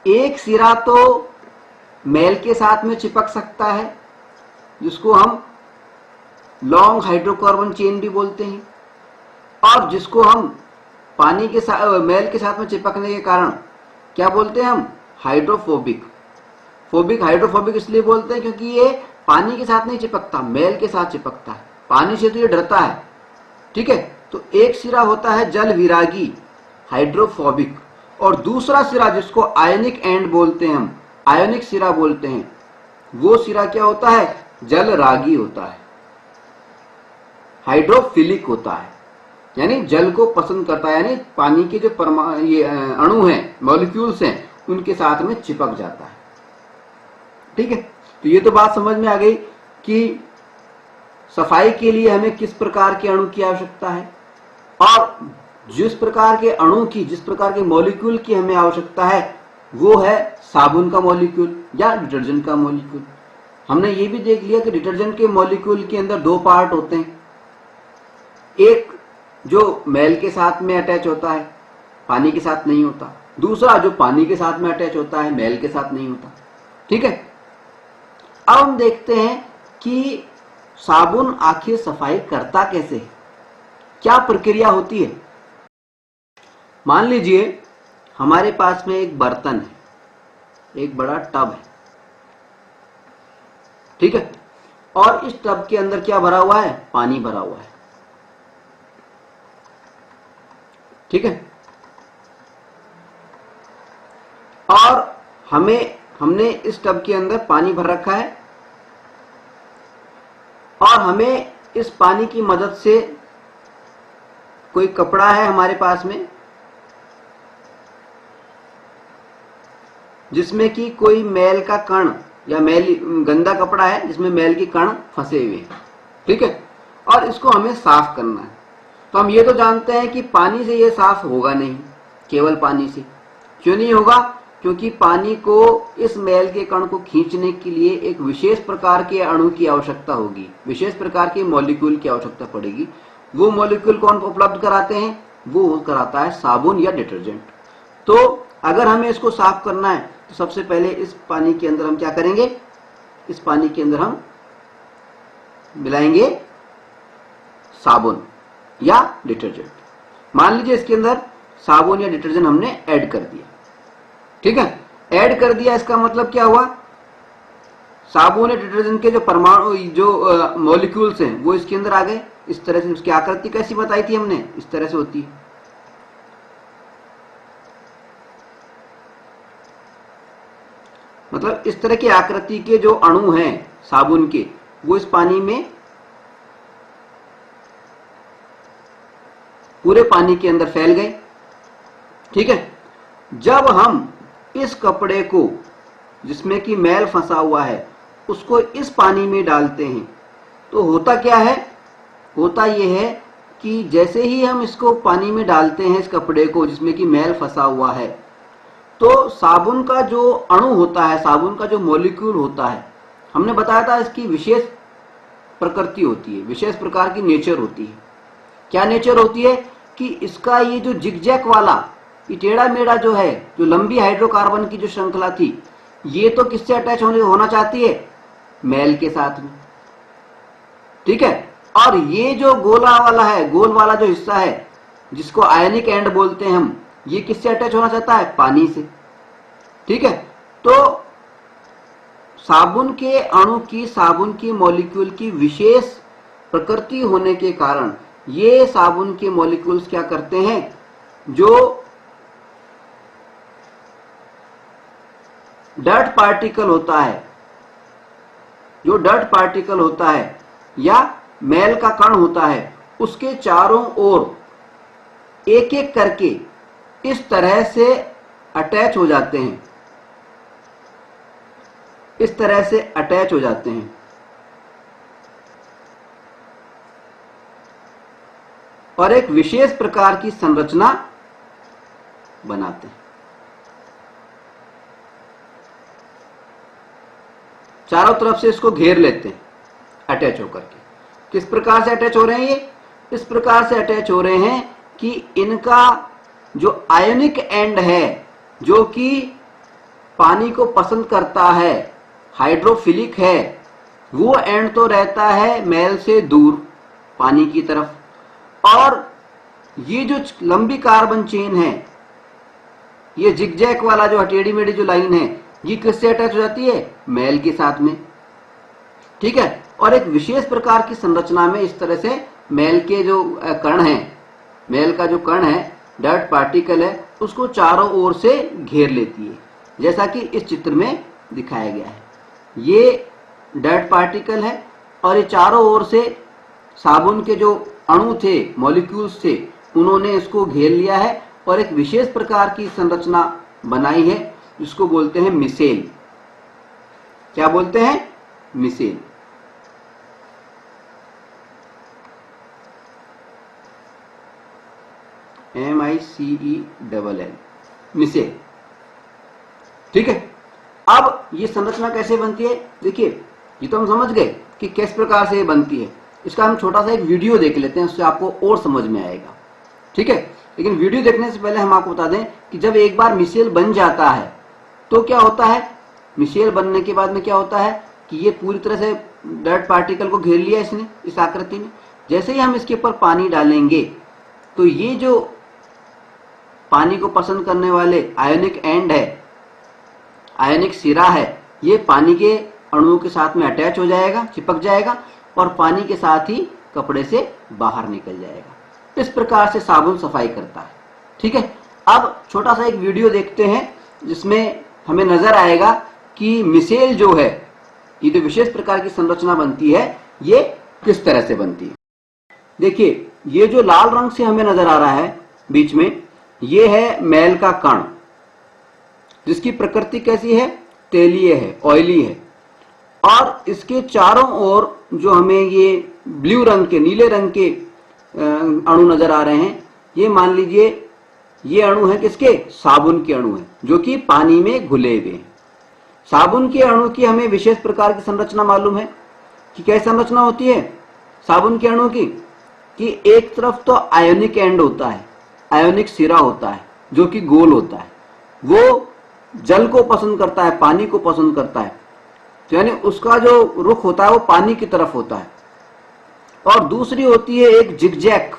एक सिरा तो मेल के साथ में चिपक सकता है, जिसको हम लॉन्ग हाइड्रोकार्बन चेन भी बोलते हैं, और जिसको हम पानी के साथ मेल के साथ में चिपकने के कारण क्या बोलते हैं हम, हाइड्रोफोबिक। हाइड्रोफोबिक इसलिए बोलते हैं क्योंकि ये पानी के साथ नहीं चिपकता, मेल के साथ चिपकता है। पानी से तो ये डरता है, ठीक है। तो एक सिरा होता है जल विरागी, हाइड्रोफोबिक, और दूसरा सिरा जिसको आयनिक एंड बोलते हैं हम, आयनिक सिरा बोलते हैं, वो सिरा क्या होता है, जल रागी होता है, हाइड्रोफिलिक होता है, यानी जल को पसंद करता है, यानी पानी के जो ये अणु हैं, मॉलिक्यूल्स हैं, उनके साथ में चिपक जाता है। ठीक है, तो ये तो बात समझ में आ गई कि सफाई के लिए हमें किस प्रकार के अणु की आवश्यकता है, और जिस प्रकार के अणु की, जिस प्रकार के मॉलिक्यूल की हमें आवश्यकता है, वो है साबुन का मॉलिक्यूल या डिटर्जेंट का मॉलिक्यूल। हमने ये भी देख लिया कि डिटर्जेंट के मॉलिक्यूल के अंदर दो पार्ट होते हैं, एक जो मेल के साथ में अटैच होता है, पानी के साथ नहीं होता, दूसरा जो पानी के साथ में अटैच होता है, मेल के साथ नहीं होता। ठीक है, अब हम देखते हैं कि साबुन आखिर सफाई करता कैसे है, क्या प्रक्रिया होती है। मान लीजिए हमारे पास में एक बर्तन है, एक बड़ा टब है, ठीक है, और इस टब के अंदर क्या भरा हुआ है, पानी भरा हुआ है, ठीक है। और हमने इस टब के अंदर पानी भर रखा है, और हमें इस पानी की मदद से, कोई कपड़ा है हमारे पास में जिसमें कि कोई मैल का कण या गंदा कपड़ा है जिसमें मैल के कण फंसे हुए हैं, ठीक है, और इसको हमें साफ करना है। तो हम ये तो जानते हैं कि पानी से ये साफ होगा नहीं, केवल पानी से। क्यों नहीं होगा, क्योंकि पानी को इस मैल के कण को खींचने के लिए एक विशेष प्रकार के अणु की आवश्यकता होगी, विशेष प्रकार के मॉलिक्यूल की आवश्यकता पड़ेगी। वो मॉलिक्यूल कौन उपलब्ध कराते हैं, वो कराता है साबुन या डिटर्जेंट। तो अगर हमें इसको साफ करना है तो सबसे पहले इस पानी के अंदर हम क्या करेंगे, इस पानी के अंदर हम मिलाएंगे साबुन या डिटर्जेंट। मान लीजिए इसके अंदर साबुन या डिटर्जेंट हमने ऐड कर दिया, ठीक है, ऐड कर दिया, इसका मतलब क्या हुआ, साबुन या डिटर्जेंट के जो परमाणु, जो मॉलिक्यूल्स हैं, वो इसके अंदर आ गए। इस तरह से उसकी आकृति कैसी बताई थी हमने, इस तरह से होती है। मतलब इस तरह की आकृति के जो अणु हैं साबुन के, वो इस पानी में, पूरे पानी के अंदर फैल गए, ठीक है। जब हम इस कपड़े को, जिसमें कि मैल फंसा हुआ है, उसको इस पानी में डालते हैं, तो होता क्या है, होता यह है कि जैसे ही हम इसको पानी में डालते हैं, इस कपड़े को जिसमें कि मैल फंसा हुआ है, तो साबुन का जो अणु होता है, साबुन का जो मॉलिक्यूल होता है, हमने बताया था इसकी विशेष प्रकृति होती है, विशेष प्रकार की नेचर होती है। क्या नेचर होती है कि इसका ये जो जिगजैग वाला, ये टेढ़ा मेढ़ा जो है, जो लंबी हाइड्रोकार्बन की जो श्रृंखला थी, ये तो किससे अटैच होना चाहती है, मैल के साथ में, ठीक है। और ये जो गोला वाला है, गोल वाला जो हिस्सा है, जिसको आयनिक एंड बोलते हैं हम, ये किससे अटैच होना चाहता है, पानी से, ठीक है। तो साबुन के अणु की, साबुन की मॉलिक्यूल की विशेष प्रकृति होने के कारण ये साबुन के मॉलिक्यूल्स क्या करते हैं, जो डर्ट पार्टिकल होता है, जो डर्ट पार्टिकल होता है या मैल का कण होता है, उसके चारों ओर एक एक करके इस तरह से अटैच हो जाते हैं, इस तरह से अटैच हो जाते हैं, और एक विशेष प्रकार की संरचना बनाते हैं। चारों तरफ से इसको घेर लेते हैं अटैच होकर के। किस प्रकार से अटैच हो रहे हैं ये, इस प्रकार से अटैच हो रहे हैं कि इनका जो आयोनिक एंड है, जो कि पानी को पसंद करता है, हाइड्रोफिलिक है, वो एंड तो रहता है मैल से दूर पानी की तरफ, और ये जो लंबी कार्बन चेन है, ये जिगजैग वाला जो टेढ़ी मेढ़ी जो लाइन है, ये किससे अटैच हो जाती है? मैल के साथ में। ठीक है, और एक विशेष प्रकार की संरचना में इस तरह से मैल के जो कण है, मैल का जो कण है, डर्ट पार्टिकल है, उसको चारों ओर से घेर लेती है, जैसा कि इस चित्र में दिखाया गया है। ये डर्ट पार्टिकल है और ये चारों ओर से साबुन के जो अणु थे, मॉलिक्यूल्स थे, उन्होंने इसको घेर लिया है और एक विशेष प्रकार की संरचना बनाई है, जिसको बोलते हैं मिसेल। क्या बोलते हैं? मिसेल। MICELL, मिसेल। ठीक है, अब ये संरचना कैसे बनती है? देखिए, ये तो हम समझ गए कि किस प्रकार से ये बनती है। इसका हम छोटा सा एक वीडियो देख लेते हैं, उससे आपको और समझ में आएगा। ठीक है, लेकिन वीडियो देखने से पहले हम आपको बता दें कि जब एक बार मिसेल बन जाता है तो क्या होता है? मिसेल बनने के बाद में क्या होता है कि ये पूरी तरह से डर्ट पार्टिकल को घेर लिया इसने, इस आकृति में। जैसे ही हम इसके ऊपर पानी डालेंगे तो ये जो पानी को पसंद करने वाले आयोनिक एंड है, आयोनिक सिरा है, ये पानी के अणुओं के साथ में अटैच हो जाएगा, चिपक जाएगा और पानी के साथ ही कपड़े से बाहर निकल जाएगा। इस प्रकार से साबुन सफाई करता है। ठीक है, अब छोटा सा एक वीडियो देखते हैं जिसमें हमें नजर आएगा कि मिसेल जो है, ये जो विशेष प्रकार की संरचना बनती है, ये किस तरह से बनती है। देखिए, ये जो लाल रंग से हमें नजर आ रहा है बीच में, ये है मैल का कण, जिसकी प्रकृति कैसी है? तेलीय है, ऑयली है। और इसके चारों ओर जो हमें ये ब्लू रंग के, नीले रंग के अणु नजर आ रहे हैं, ये मान लीजिए ये अणु है किसके? साबुन के अणु है, जो कि पानी में घुले हुए हैं। साबुन के अणु की हमें विशेष प्रकार की संरचना मालूम है कि क्या संरचना होती है साबुन के अणु की, कि एक तरफ तो आयोनिक एंड होता है, आयोनिक सिरा होता है, जो कि गोल होता है, वो जल को पसंद करता है, पानी को पसंद करता है, तो यानी उसका जो रुख होता है वो पानी की तरफ होता है। और दूसरी होती है एक जिगजैग,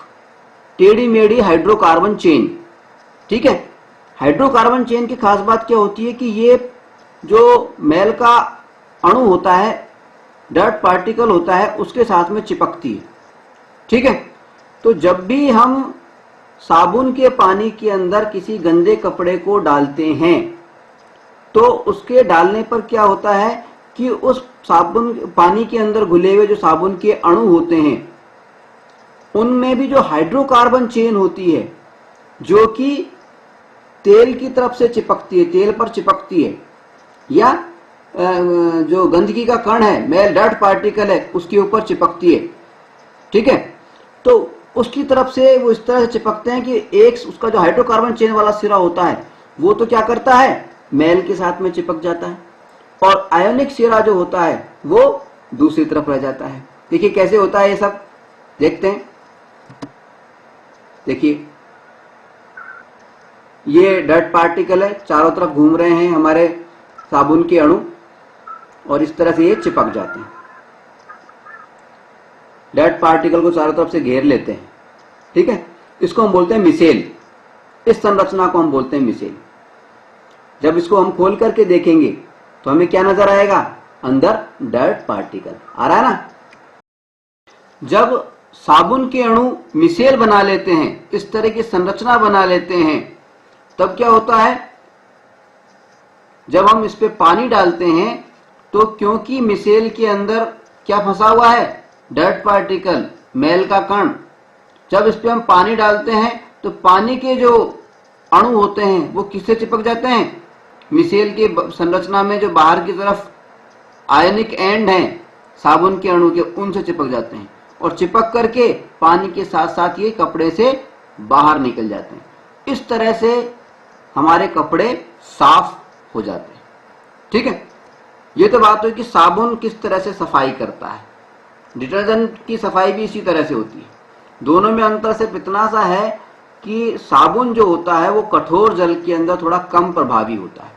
टेढ़ी मेढ़ी हाइड्रोकार्बन चेन। ठीक है, हाइड्रोकार्बन चेन की खास बात क्या होती है कि ये जो मैल का अणु होता है, डर्ट पार्टिकल होता है, उसके साथ में चिपकती है। ठीक है, तो जब भी हम साबुन के पानी के अंदर किसी गंदे कपड़े को डालते हैं तो उसके डालने पर क्या होता है कि उस साबुन पानी के अंदर घुले हुए जो साबुन के अणु होते हैं, उनमें भी जो हाइड्रोकार्बन चेन होती है, जो कि तेल की तरफ से चिपकती है, तेल पर चिपकती है, या जो गंदगी का कण है, मैल डर्ट पार्टिकल है, उसके ऊपर चिपकती है। ठीक है, तो उसकी तरफ से वो इस तरह से चिपकते हैं कि एक उसका जो हाइड्रोकार्बन चेन वाला सिरा होता है वो तो क्या करता है? मैल के साथ में चिपक जाता है, और आयोनिक सिरा जो होता है वो दूसरी तरफ रह जाता है। देखिए कैसे होता है ये सब, देखते हैं। देखिए, ये डर्ट पार्टिकल है, चारों तरफ घूम रहे हैं हमारे साबुन के अणु, और इस तरह से ये चिपक जाते हैं, डर्ट पार्टिकल को चारों तरफ से घेर लेते हैं। ठीक है, इसको हम बोलते हैं मिसेल। इस संरचना को हम बोलते हैं मिसेल। जब इसको हम खोल करके देखेंगे तो हमें क्या नजर आएगा? अंदर डर्ट पार्टिकल आ रहा है ना। जब साबुन के अणु मिसेल बना लेते हैं, इस तरह की संरचना बना लेते हैं, तब क्या होता है? जब हम इस पे पानी डालते हैं तो क्योंकि मिसेल के अंदर क्या फंसा हुआ है? डर्ट पार्टिकल, मैल का कण। जब इस पे हम पानी डालते हैं तो पानी के जो अणु होते हैं वो किससे चिपक जाते हैं? मिसेल के संरचना में जो बाहर की तरफ आयनिक एंड हैं साबुन के अणु के, उनसे चिपक जाते हैं, और चिपक करके पानी के साथ साथ ये कपड़े से बाहर निकल जाते हैं। इस तरह से हमारे कपड़े साफ हो जाते हैं। ठीक है, ये तो बात हुई कि साबुन किस तरह से सफाई करता है। डिटर्जेंट की सफाई भी इसी तरह से होती है। दोनों में अंतर सिर्फ इतना सा है कि साबुन जो होता है वो कठोर जल के अंदर थोड़ा कम प्रभावी होता है।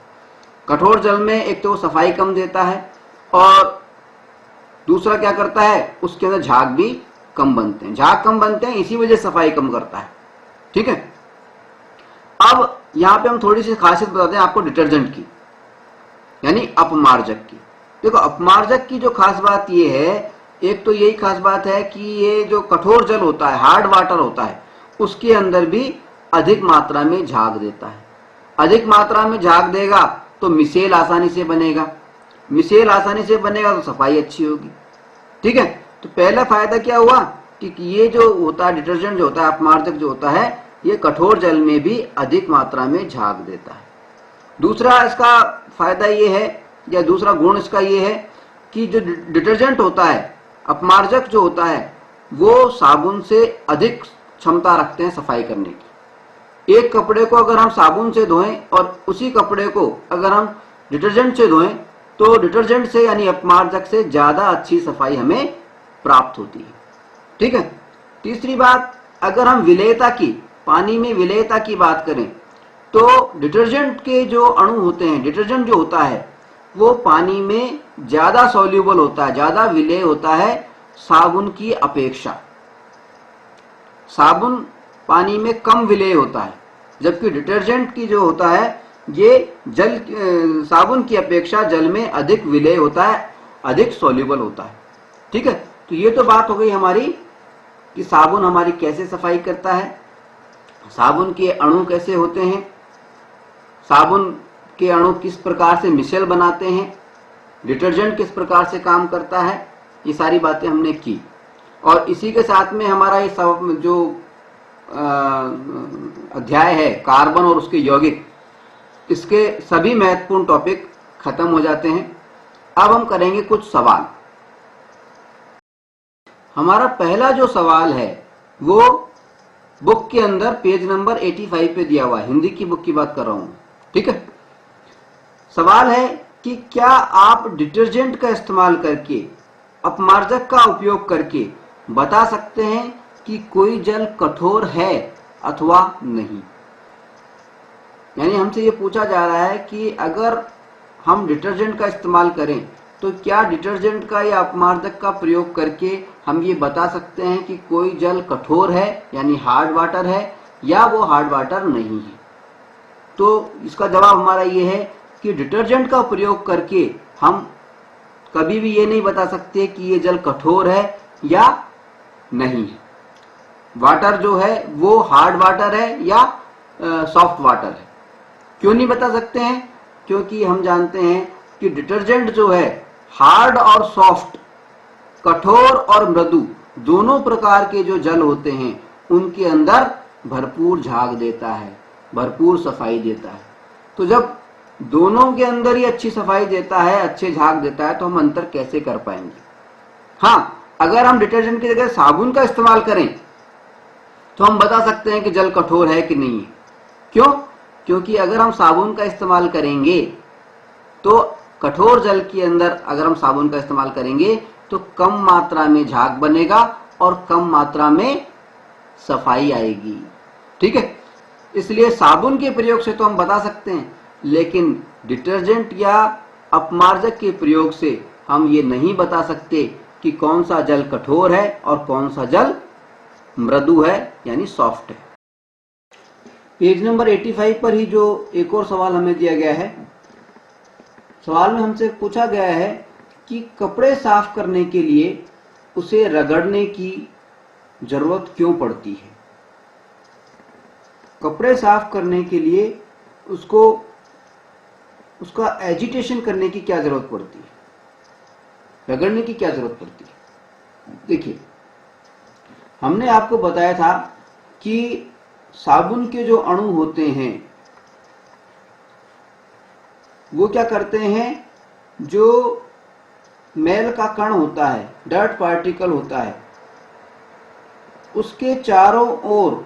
कठोर जल में एक तो वो सफाई कम देता है और दूसरा क्या करता है, उसके अंदर झाग भी कम बनते हैं। झाग कम बनते हैं, इसी वजह सफाई कम करता है। ठीक है। अब यहां पे हम थोड़ी सी खासियत बताते हैं आपको डिटर्जेंट की, यानी अपमार्जक की। देखो, अपमार्जक की जो खास बात ये है, एक तो यही खास बात है कि ये जो कठोर जल होता है, हार्ड वाटर होता है, उसके अंदर भी अधिक मात्रा में झाग देता है। अधिक मात्रा में झाग देगा तो मिसेल आसानी से बनेगा, मिसेल आसानी से बनेगा तो सफाई अच्छी होगी। ठीक है। तो पहला फायदा क्या हुआ कि ये जो होता है डिटर्जेंट जो होता है, अपमार्जक जो होता है, ये कठोर जल में भी अधिक मात्रा में झाग देता है। दूसरा इसका फायदा ये है, या दूसरा गुण इसका ये है कि जो डिटर्जेंट होता है, अपमार्जक जो होता है, वो साबुन से अधिक क्षमता रखते हैं सफाई करने की। एक कपड़े को अगर हम साबुन से धोएं और उसी कपड़े को अगर हम डिटर्जेंट से धोएं तो डिटर्जेंट से यानी अपमार्जक से ज्यादा अच्छी सफाई हमें प्राप्त होती है। ठीक है। तीसरी बात, अगर हम विलेयता की, पानी में विलेयता की बात करें तो डिटर्जेंट के जो अणु होते हैं, डिटर्जेंट जो होता है वो पानी में ज्यादा सॉल्यूबल होता है, ज्यादा विलेय होता है साबुन की अपेक्षा। साबुन पानी में कम विलेय होता है, जबकि डिटर्जेंट की जो होता है ये जल साबुन की अपेक्षा जल में अधिक विलेय होता है, अधिक सॉल्यूबल होता है। ठीक है। तो ये तो बात हो गई हमारी कि साबुन हमारी कैसे सफाई करता है, साबुन के अणु कैसे होते हैं, साबुन के अणु किस प्रकार से मिश्रण बनाते हैं, डिटर्जेंट किस प्रकार से काम करता है, ये सारी बातें हमने की। और इसी के साथ में हमारा ये सब जो अध्याय है कार्बन और उसके यौगिक, इसके सभी महत्वपूर्ण टॉपिक खत्म हो जाते हैं। अब हम करेंगे कुछ सवाल। हमारा पहला जो सवाल है वो बुक के अंदर पेज नंबर 85 पे दिया हुआ है, हिंदी की बुक की बात कर रहा हूं। ठीक है। सवाल है कि क्या आप डिटर्जेंट का इस्तेमाल करके, अपमार्जक का उपयोग करके बता सकते हैं कि कोई जल कठोर है अथवा नहीं। यानी हमसे ये पूछा जा रहा है कि अगर हम डिटर्जेंट का इस्तेमाल करें तो क्या डिटर्जेंट का या अपमार्जक का प्रयोग करके हम ये बता सकते हैं कि कोई जल कठोर है यानी हार्ड वाटर है या वो हार्ड वाटर नहीं है। तो इसका जवाब हमारा ये है कि डिटर्जेंट का प्रयोग करके हम कभी भी ये नहीं बता सकते कि ये जल कठोर है या नहीं है। वाटर जो है वो हार्ड वाटर है या सॉफ्ट वाटर है। क्यों नहीं बता सकते हैं? क्योंकि हम जानते हैं कि डिटर्जेंट जो है हार्ड और सॉफ्ट, कठोर और मृदु, दोनों प्रकार के जो जल होते हैं उनके अंदर भरपूर झाग देता है, भरपूर सफाई देता है। तो जब दोनों के अंदर ही अच्छी सफाई देता है, अच्छे झाग देता है, तो हम अंतर कैसे कर पाएंगे? हाँ, अगर हम डिटर्जेंट की जगह साबुन का इस्तेमाल करें तो हम बता सकते हैं कि जल कठोर है कि नहीं है। क्यों? क्योंकि अगर हम साबुन का इस्तेमाल करेंगे तो कठोर जल के अंदर अगर हम साबुन का इस्तेमाल करेंगे तो कम मात्रा में झाग बनेगा और कम मात्रा में सफाई आएगी। ठीक है। इसलिए साबुन के प्रयोग से तो हम बता सकते हैं, लेकिन डिटर्जेंट या अपमार्जक के प्रयोग से हम ये नहीं बता सकते कि कौन सा जल कठोर है और कौन सा जल मृदु है यानी सॉफ्ट है। पेज नंबर 85 पर ही जो एक और सवाल हमें दिया गया है, सवाल में हमसे पूछा गया है कि कपड़े साफ करने के लिए उसे रगड़ने की जरूरत क्यों पड़ती है। कपड़े साफ करने के लिए उसका एजिटेशन करने की क्या जरूरत पड़ती है, रगड़ने की क्या जरूरत पड़ती है? देखिए, हमने आपको बताया था कि साबुन के जो अणु होते हैं वो क्या करते हैं, जो मैल का कण होता है, डर्ट पार्टिकल होता है, उसके चारों ओर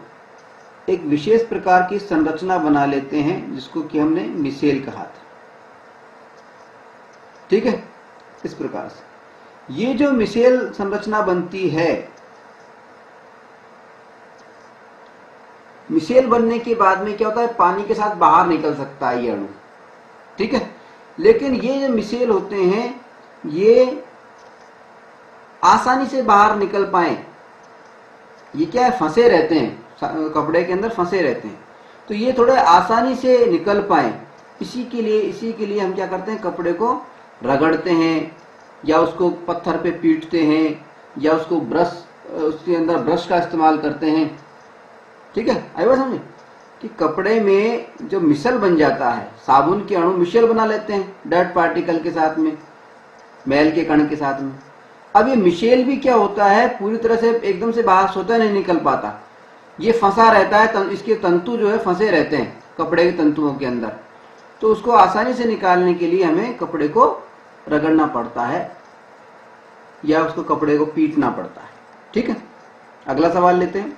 एक विशेष प्रकार की संरचना बना लेते हैं जिसको कि हमने मिसेल कहा था। ठीक है। इस प्रकार से ये जो मिसेल संरचना बनती है मिसेल बनने के बाद में क्या होता है, पानी के साथ बाहर निकल सकता है ये अणु, ठीक है। लेकिन ये जो मिसेल होते हैं ये आसानी से बाहर निकल पाए, ये क्या है, फंसे रहते हैं, कपड़े के अंदर फंसे रहते हैं, तो ये थोड़े आसानी से निकल पाए, इसी के लिए हम क्या करते हैं, कपड़े को रगड़ते हैं या उसको पत्थर पे पीटते हैं या उसको उसके अंदर ब्रश का इस्तेमाल करते हैं, ठीक है। आई बात समझे कि कपड़े में जो मिसल बन जाता है, साबुन के अणु मिसल बना लेते हैं डर्ट पार्टिकल के साथ में, मैल के कण के साथ में। अब ये मिशेल भी क्या होता है, पूरी तरह से एकदम से बाहर स्वतः नहीं निकल पाता, ये फंसा रहता है, इसके तंतु जो है फंसे रहते हैं कपड़े के तंतुओं के अंदर, तो उसको आसानी से निकालने के लिए हमें कपड़े को रगड़ना पड़ता है या उसको कपड़े को पीटना पड़ता है, ठीक है। अगला सवाल लेते हैं।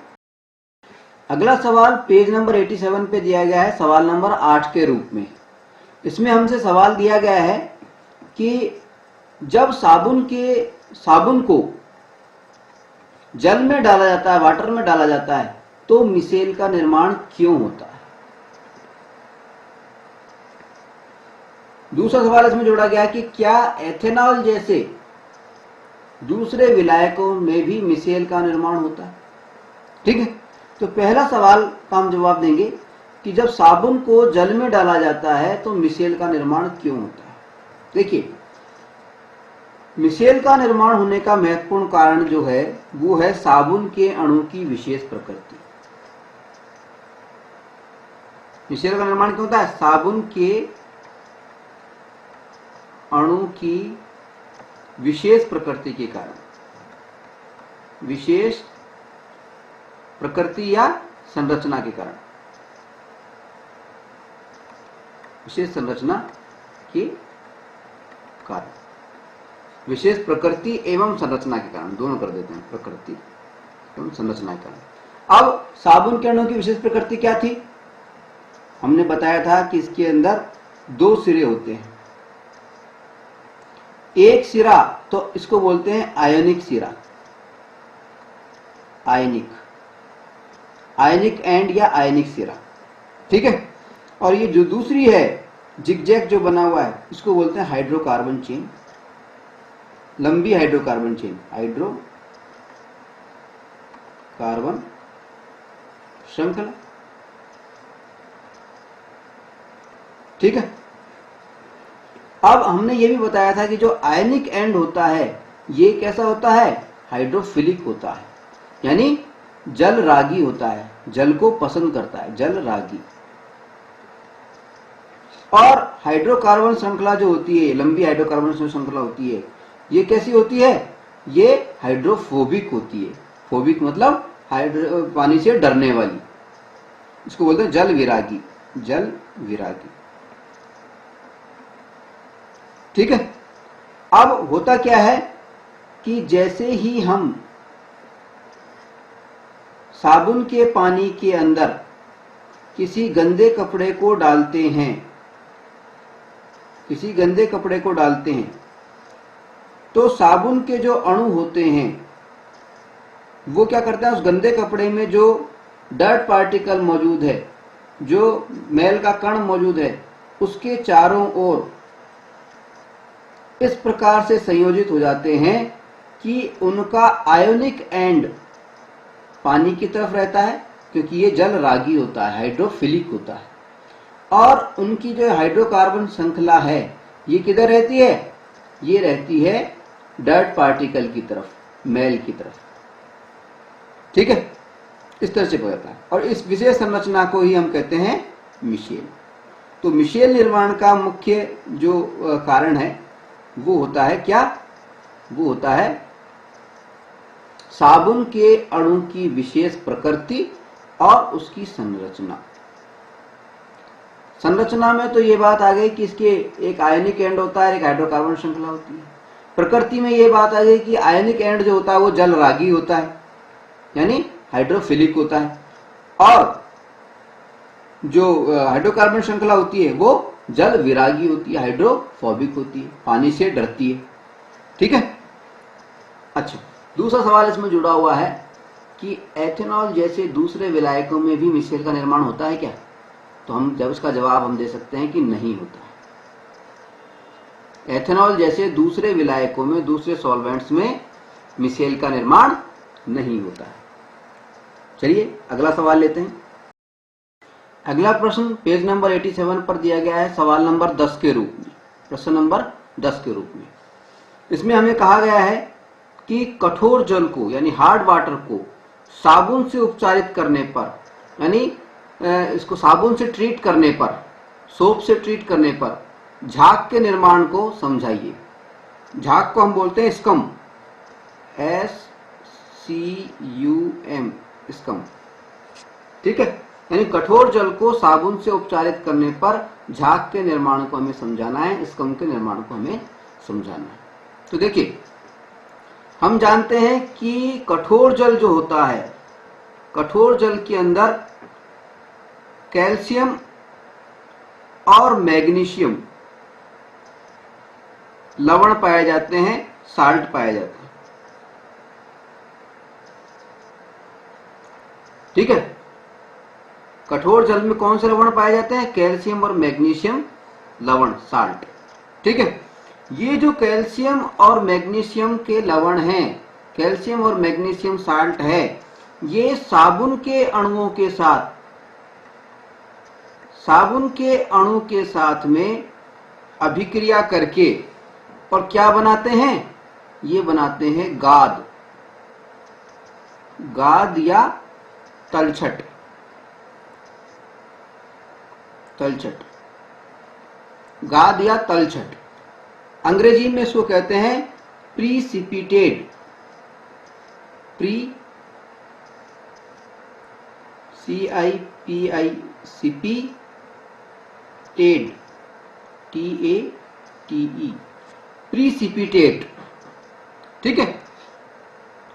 अगला सवाल पेज नंबर 87 पे दिया गया है, सवाल नंबर 8 के रूप में। इसमें हमसे सवाल दिया गया है कि जब साबुन को जल में डाला जाता है, वाटर में डाला जाता है, तो मिसेल का निर्माण क्यों होता है। दूसरा सवाल इसमें जोड़ा गया कि क्या एथेनॉल जैसे दूसरे विलायकों में भी मिसेल का निर्माण होता है, ठीक है। तो पहला सवाल का हम जवाब देंगे कि जब साबुन को जल में डाला जाता है तो मिसेल का निर्माण क्यों होता है। देखिए, मिसेल का निर्माण होने का महत्वपूर्ण कारण जो है वो है साबुन के अणु की विशेष प्रकृति। मिसेल का निर्माण क्यों होता है, साबुन के अणु की विशेष प्रकृति के कारण, विशेष प्रकृति या संरचना के कारण, विशेष संरचना के कारण, विशेष प्रकृति एवं संरचना के कारण, दोनों कर देते हैं, प्रकृति एवं संरचना के कारण। अब साबुन के अणु की विशेष प्रकृति क्या थी, हमने बताया था कि इसके अंदर दो सिरे होते हैं, एक सिरा तो इसको बोलते हैं आयनिक सिरा, आयनिक एंड या आयनिक सिरा, ठीक है। और ये जो दूसरी है जिगजैग जो बना हुआ है, इसको बोलते हैं हाइड्रोकार्बन चेन, लंबी हाइड्रोकार्बन चेन, हाइड्रोकार्बन श्रृंखला, ठीक है। अब हमने ये भी बताया था कि जो आयनिक एंड होता है ये कैसा होता है, हाइड्रोफिलिक होता है, यानी जल रागी होता है, जल को पसंद करता है, जल रागी। और हाइड्रोकार्बन श्रृंखला जो होती है, लंबी हाइड्रोकार्बन श्रृंखला होती है, ये कैसी होती है, ये हाइड्रोफोबिक होती है। फोबिक मतलब पानी से डरने वाली, इसको बोलते हैं जल विरागी, जल विरागी, ठीक है। अब होता क्या है कि जैसे ही हम साबुन के पानी के अंदर किसी गंदे कपड़े को डालते हैं, किसी गंदे कपड़े को डालते हैं, तो साबुन के जो अणु होते हैं वो क्या करते हैं, उस गंदे कपड़े में जो डर्ट पार्टिकल मौजूद है, जो मैल का कण मौजूद है, उसके चारों ओर इस प्रकार से संयोजित हो जाते हैं कि उनका आयोनिक एंड पानी की तरफ रहता है, क्योंकि ये जल रागी होता है, हाइड्रोफिलिक होता है। और उनकी जो हाइड्रोकार्बन श्रृंखला है ये किधर रहती है, ये रहती है डर्ट पार्टिकल की तरफ, मैल की तरफ, ठीक है। इस तरह से हो जाता है और इस विशेष संरचना को ही हम कहते हैं मिशेल। तो मिशेल निर्माण का मुख्य जो कारण है वो होता है क्या, वो होता है साबुन के अणु की विशेष प्रकृति और उसकी संरचना। संरचना में तो ये बात आ गई कि इसके एक आयनिक एंड होता है, एक हाइड्रोकार्बन श्रृंखला होती है। प्रकृति में ये बात आ गई कि आयनिक एंड जो होता है वो जल रागी होता है, यानी हाइड्रोफिलिक होता है, और जो हाइड्रोकार्बन श्रृंखला होती है वो जल विरागी होती है, हाइड्रोफोबिक होती है, पानी से डरती है, ठीक है। अच्छा, दूसरा सवाल इसमें जुड़ा हुआ है कि एथेनॉल जैसे दूसरे विलायकों में भी मिसेल का निर्माण होता है क्या? तो हम जब इसका जवाब हम दे सकते हैं कि नहीं होता है। एथेनॉल जैसे दूसरे विलायकों में, दूसरे सॉल्वेंट्स में मिसेल का निर्माण नहीं होता है। चलिए अगला सवाल लेते हैं। अगला प्रश्न पेज नंबर 87 पर दिया गया है, सवाल नंबर 10 के रूप में, प्रश्न नंबर 10 के रूप में। इसमें हमें कहा गया है कि कठोर जल को यानी हार्ड वाटर को साबुन से उपचारित करने पर, यानी इसको साबुन से ट्रीट करने पर, सोप से ट्रीट करने पर झाग के निर्माण को समझाइए। झाग को हम बोलते हैं स्कम, SCUM, स्कम। ठीक है, यानी कठोर जल को साबुन से उपचारित करने पर झाग के निर्माण को हमें समझाना है, स्कम के निर्माण को हमें समझाना है। तो देखिए, हम जानते हैं कि कठोर जल जो होता है, कठोर जल के अंदर कैल्शियम और मैग्नीशियम लवण पाए जाते हैं, साल्ट पाए जाते हैं। ठीक है, कठोर जल में कौन से लवण पाए जाते हैं? कैल्शियम और मैग्नीशियम लवण, साल्ट। ठीक है, ये जो कैल्शियम और मैग्नीशियम के लवण हैं, कैल्शियम और मैग्नीशियम साल्ट है, ये साबुन के अणुओं के साथ, साबुन के अणु के साथ में अभिक्रिया करके और क्या बनाते हैं? ये बनाते हैं गाद, गाद या तलछट, तलछट, गाद या तलछट। अंग्रेजी में इसको कहते हैं प्रीसिपिटेट, प्री CIPICP टेड, TATE, प्रीसिपिटेट। ठीक है,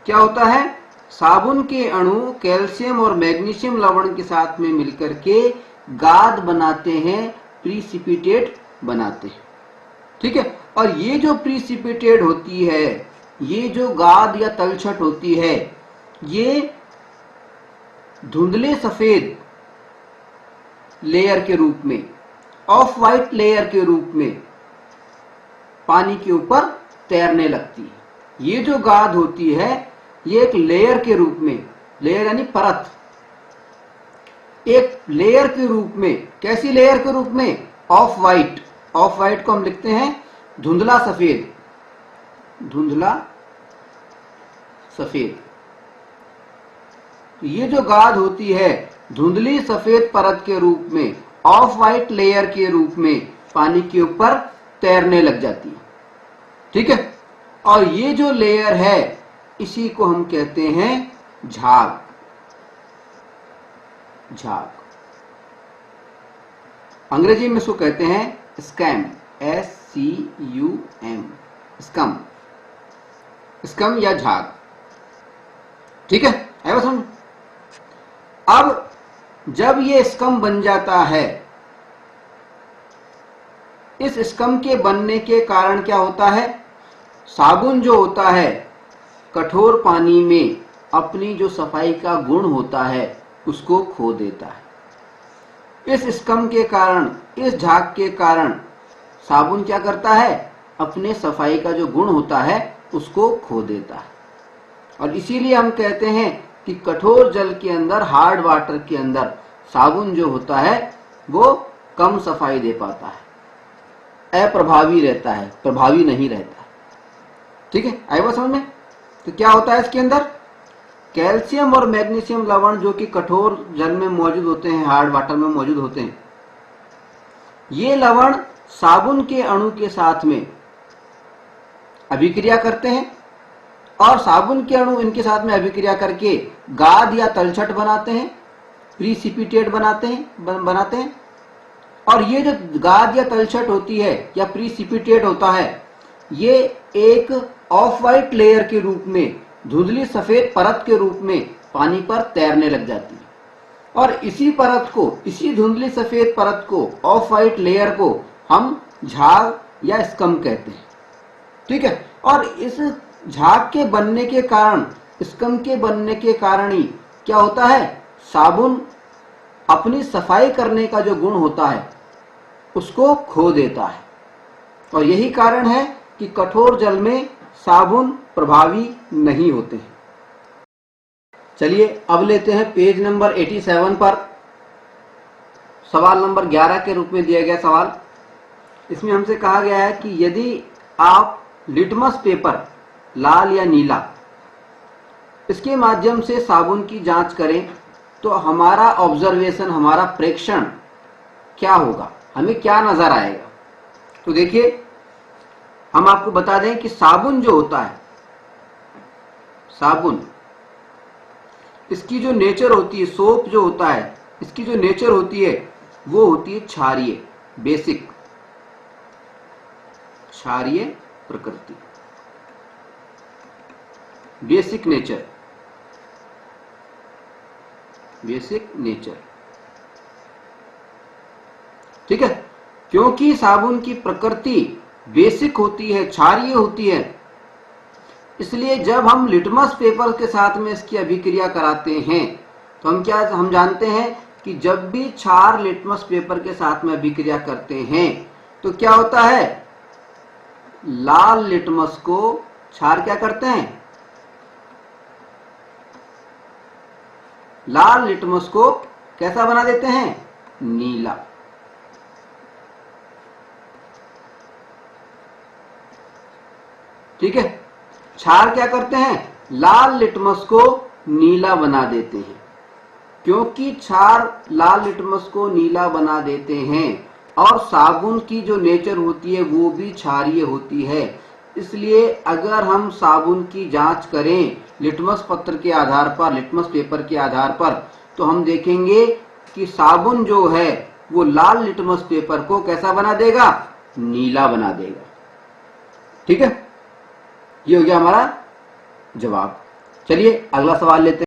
क्या होता है? साबुन के अणु कैल्शियम और मैग्नीशियम लवण के साथ में मिलकर के गाद बनाते हैं, प्रीसिपिटेट बनाते हैं। ठीक है, और ये जो प्रीसिपिटेट होती है, ये जो गाद या तलछट होती है, ये धुंधले सफेद लेयर के रूप में, ऑफ वाइट लेयर के रूप में पानी के ऊपर तैरने लगती है। ये जो गाद होती है, ये एक लेयर के रूप में, लेयर यानी परत, एक लेयर के रूप में। कैसी लेयर के रूप में? Of white. ऑफ वाइट को हम लिखते हैं धुंधला सफेद, धुंधला सफेद। ये जो गाद होती है, धुंधली सफेद परत के रूप में, ऑफ वाइट लेयर के रूप में पानी के ऊपर तैरने लग जाती है। ठीक है, और ये जो लेयर है, इसी को हम कहते हैं झाग, झाग। अंग्रेजी में इसको कहते हैं स्कैम, SCUM, स्कम, स्कम या झाग। ठीक है, बस समझ। अब जब ये स्कम बन जाता है, इस स्कम के बनने के कारण क्या होता है? साबुन जो होता है कठोर पानी में अपनी जो सफाई का गुण होता है उसको खो देता है। इस स्कम के कारण, इस झाग के कारण साबुन क्या करता है? अपने सफाई का जो गुण होता है उसको खो देता है। और इसीलिए हम कहते हैं कि कठोर जल के अंदर, हार्ड वाटर के अंदर साबुन जो होता है वो कम सफाई दे पाता है, अप्रभावी रहता है, प्रभावी नहीं रहता। ठीक है, आई बात समझ में? तो क्या होता है इसके अंदर? कैल्शियम और मैग्नीशियम लवण जो कि कठोर जल में मौजूद होते हैं, हार्ड वाटर में मौजूद होते हैं, ये लवण साबुन के अणु के साथ में अभिक्रिया करते हैं और साबुन के अणु इनके साथ में अभिक्रिया करके गाद या तलछट बनाते हैं, प्रीसिपिटेट बनाते हैं। और ये जो गाद या तलछट होती है या प्रीसिपिटेट होता है, ये एक ऑफ वाइट लेयर के रूप में, धुंधली सफेद परत के रूप में पानी पर तैरने लग जाती है। और इसी परत को, इसी धुंधली सफेद परत को, ऑफ वाइट लेयर को हम झाग या स्कम कहते हैं। ठीक है, और इस झाग के बनने के कारण स्कंद के बनने के कारण ही क्या होता है, साबुन अपनी सफाई करने का जो गुण होता है उसको खो देता है। और यही कारण है कि कठोर जल में साबुन प्रभावी नहीं होते हैं। चलिए अब लेते हैं पेज नंबर 87 पर सवाल नंबर 11 के रूप में दिया गया सवाल। इसमें हमसे कहा गया है कि यदि आप लिटमस पेपर लाल या नीला इसके माध्यम से साबुन की जांच करें तो हमारा ऑब्जर्वेशन, हमारा प्रेक्षण क्या होगा, हमें क्या नजर आएगा। तो देखिए हम आपको बता दें कि साबुन जो होता है, साबुन इसकी जो नेचर होती है, सोप जो होता है इसकी जो नेचर होती है वो होती है क्षारीय, बेसिक, क्षारीय प्रकृति, बेसिक नेचर, बेसिक नेचर। ठीक है, क्योंकि साबुन की प्रकृति बेसिक होती है, क्षारीय होती है, इसलिए जब हम लिटमस पेपर के साथ में इसकी अभिक्रिया कराते हैं तो हम जानते हैं कि जब भी क्षार लिटमस पेपर के साथ में अभिक्रिया करते हैं तो क्या होता है, लाल लिटमस को क्षार क्या करते हैं, लाल लिटमस को कैसा बना देते हैं, नीला। ठीक है, क्षार क्या करते हैं, लाल लिटमस को नीला बना देते हैं। क्योंकि क्षार लाल लिटमस को नीला बना देते हैं और साबुन की जो नेचर होती है वो भी क्षारीय होती है, इसलिए अगर हम साबुन की जांच करें लिटमस पत्र के आधार पर, लिटमस पेपर के आधार पर, तो हम देखेंगे कि साबुन जो है वो लाल लिटमस पेपर को कैसा बना देगा, नीला बना देगा। ठीक है, ये हो गया हमारा जवाब। चलिए अगला सवाल लेते हैं।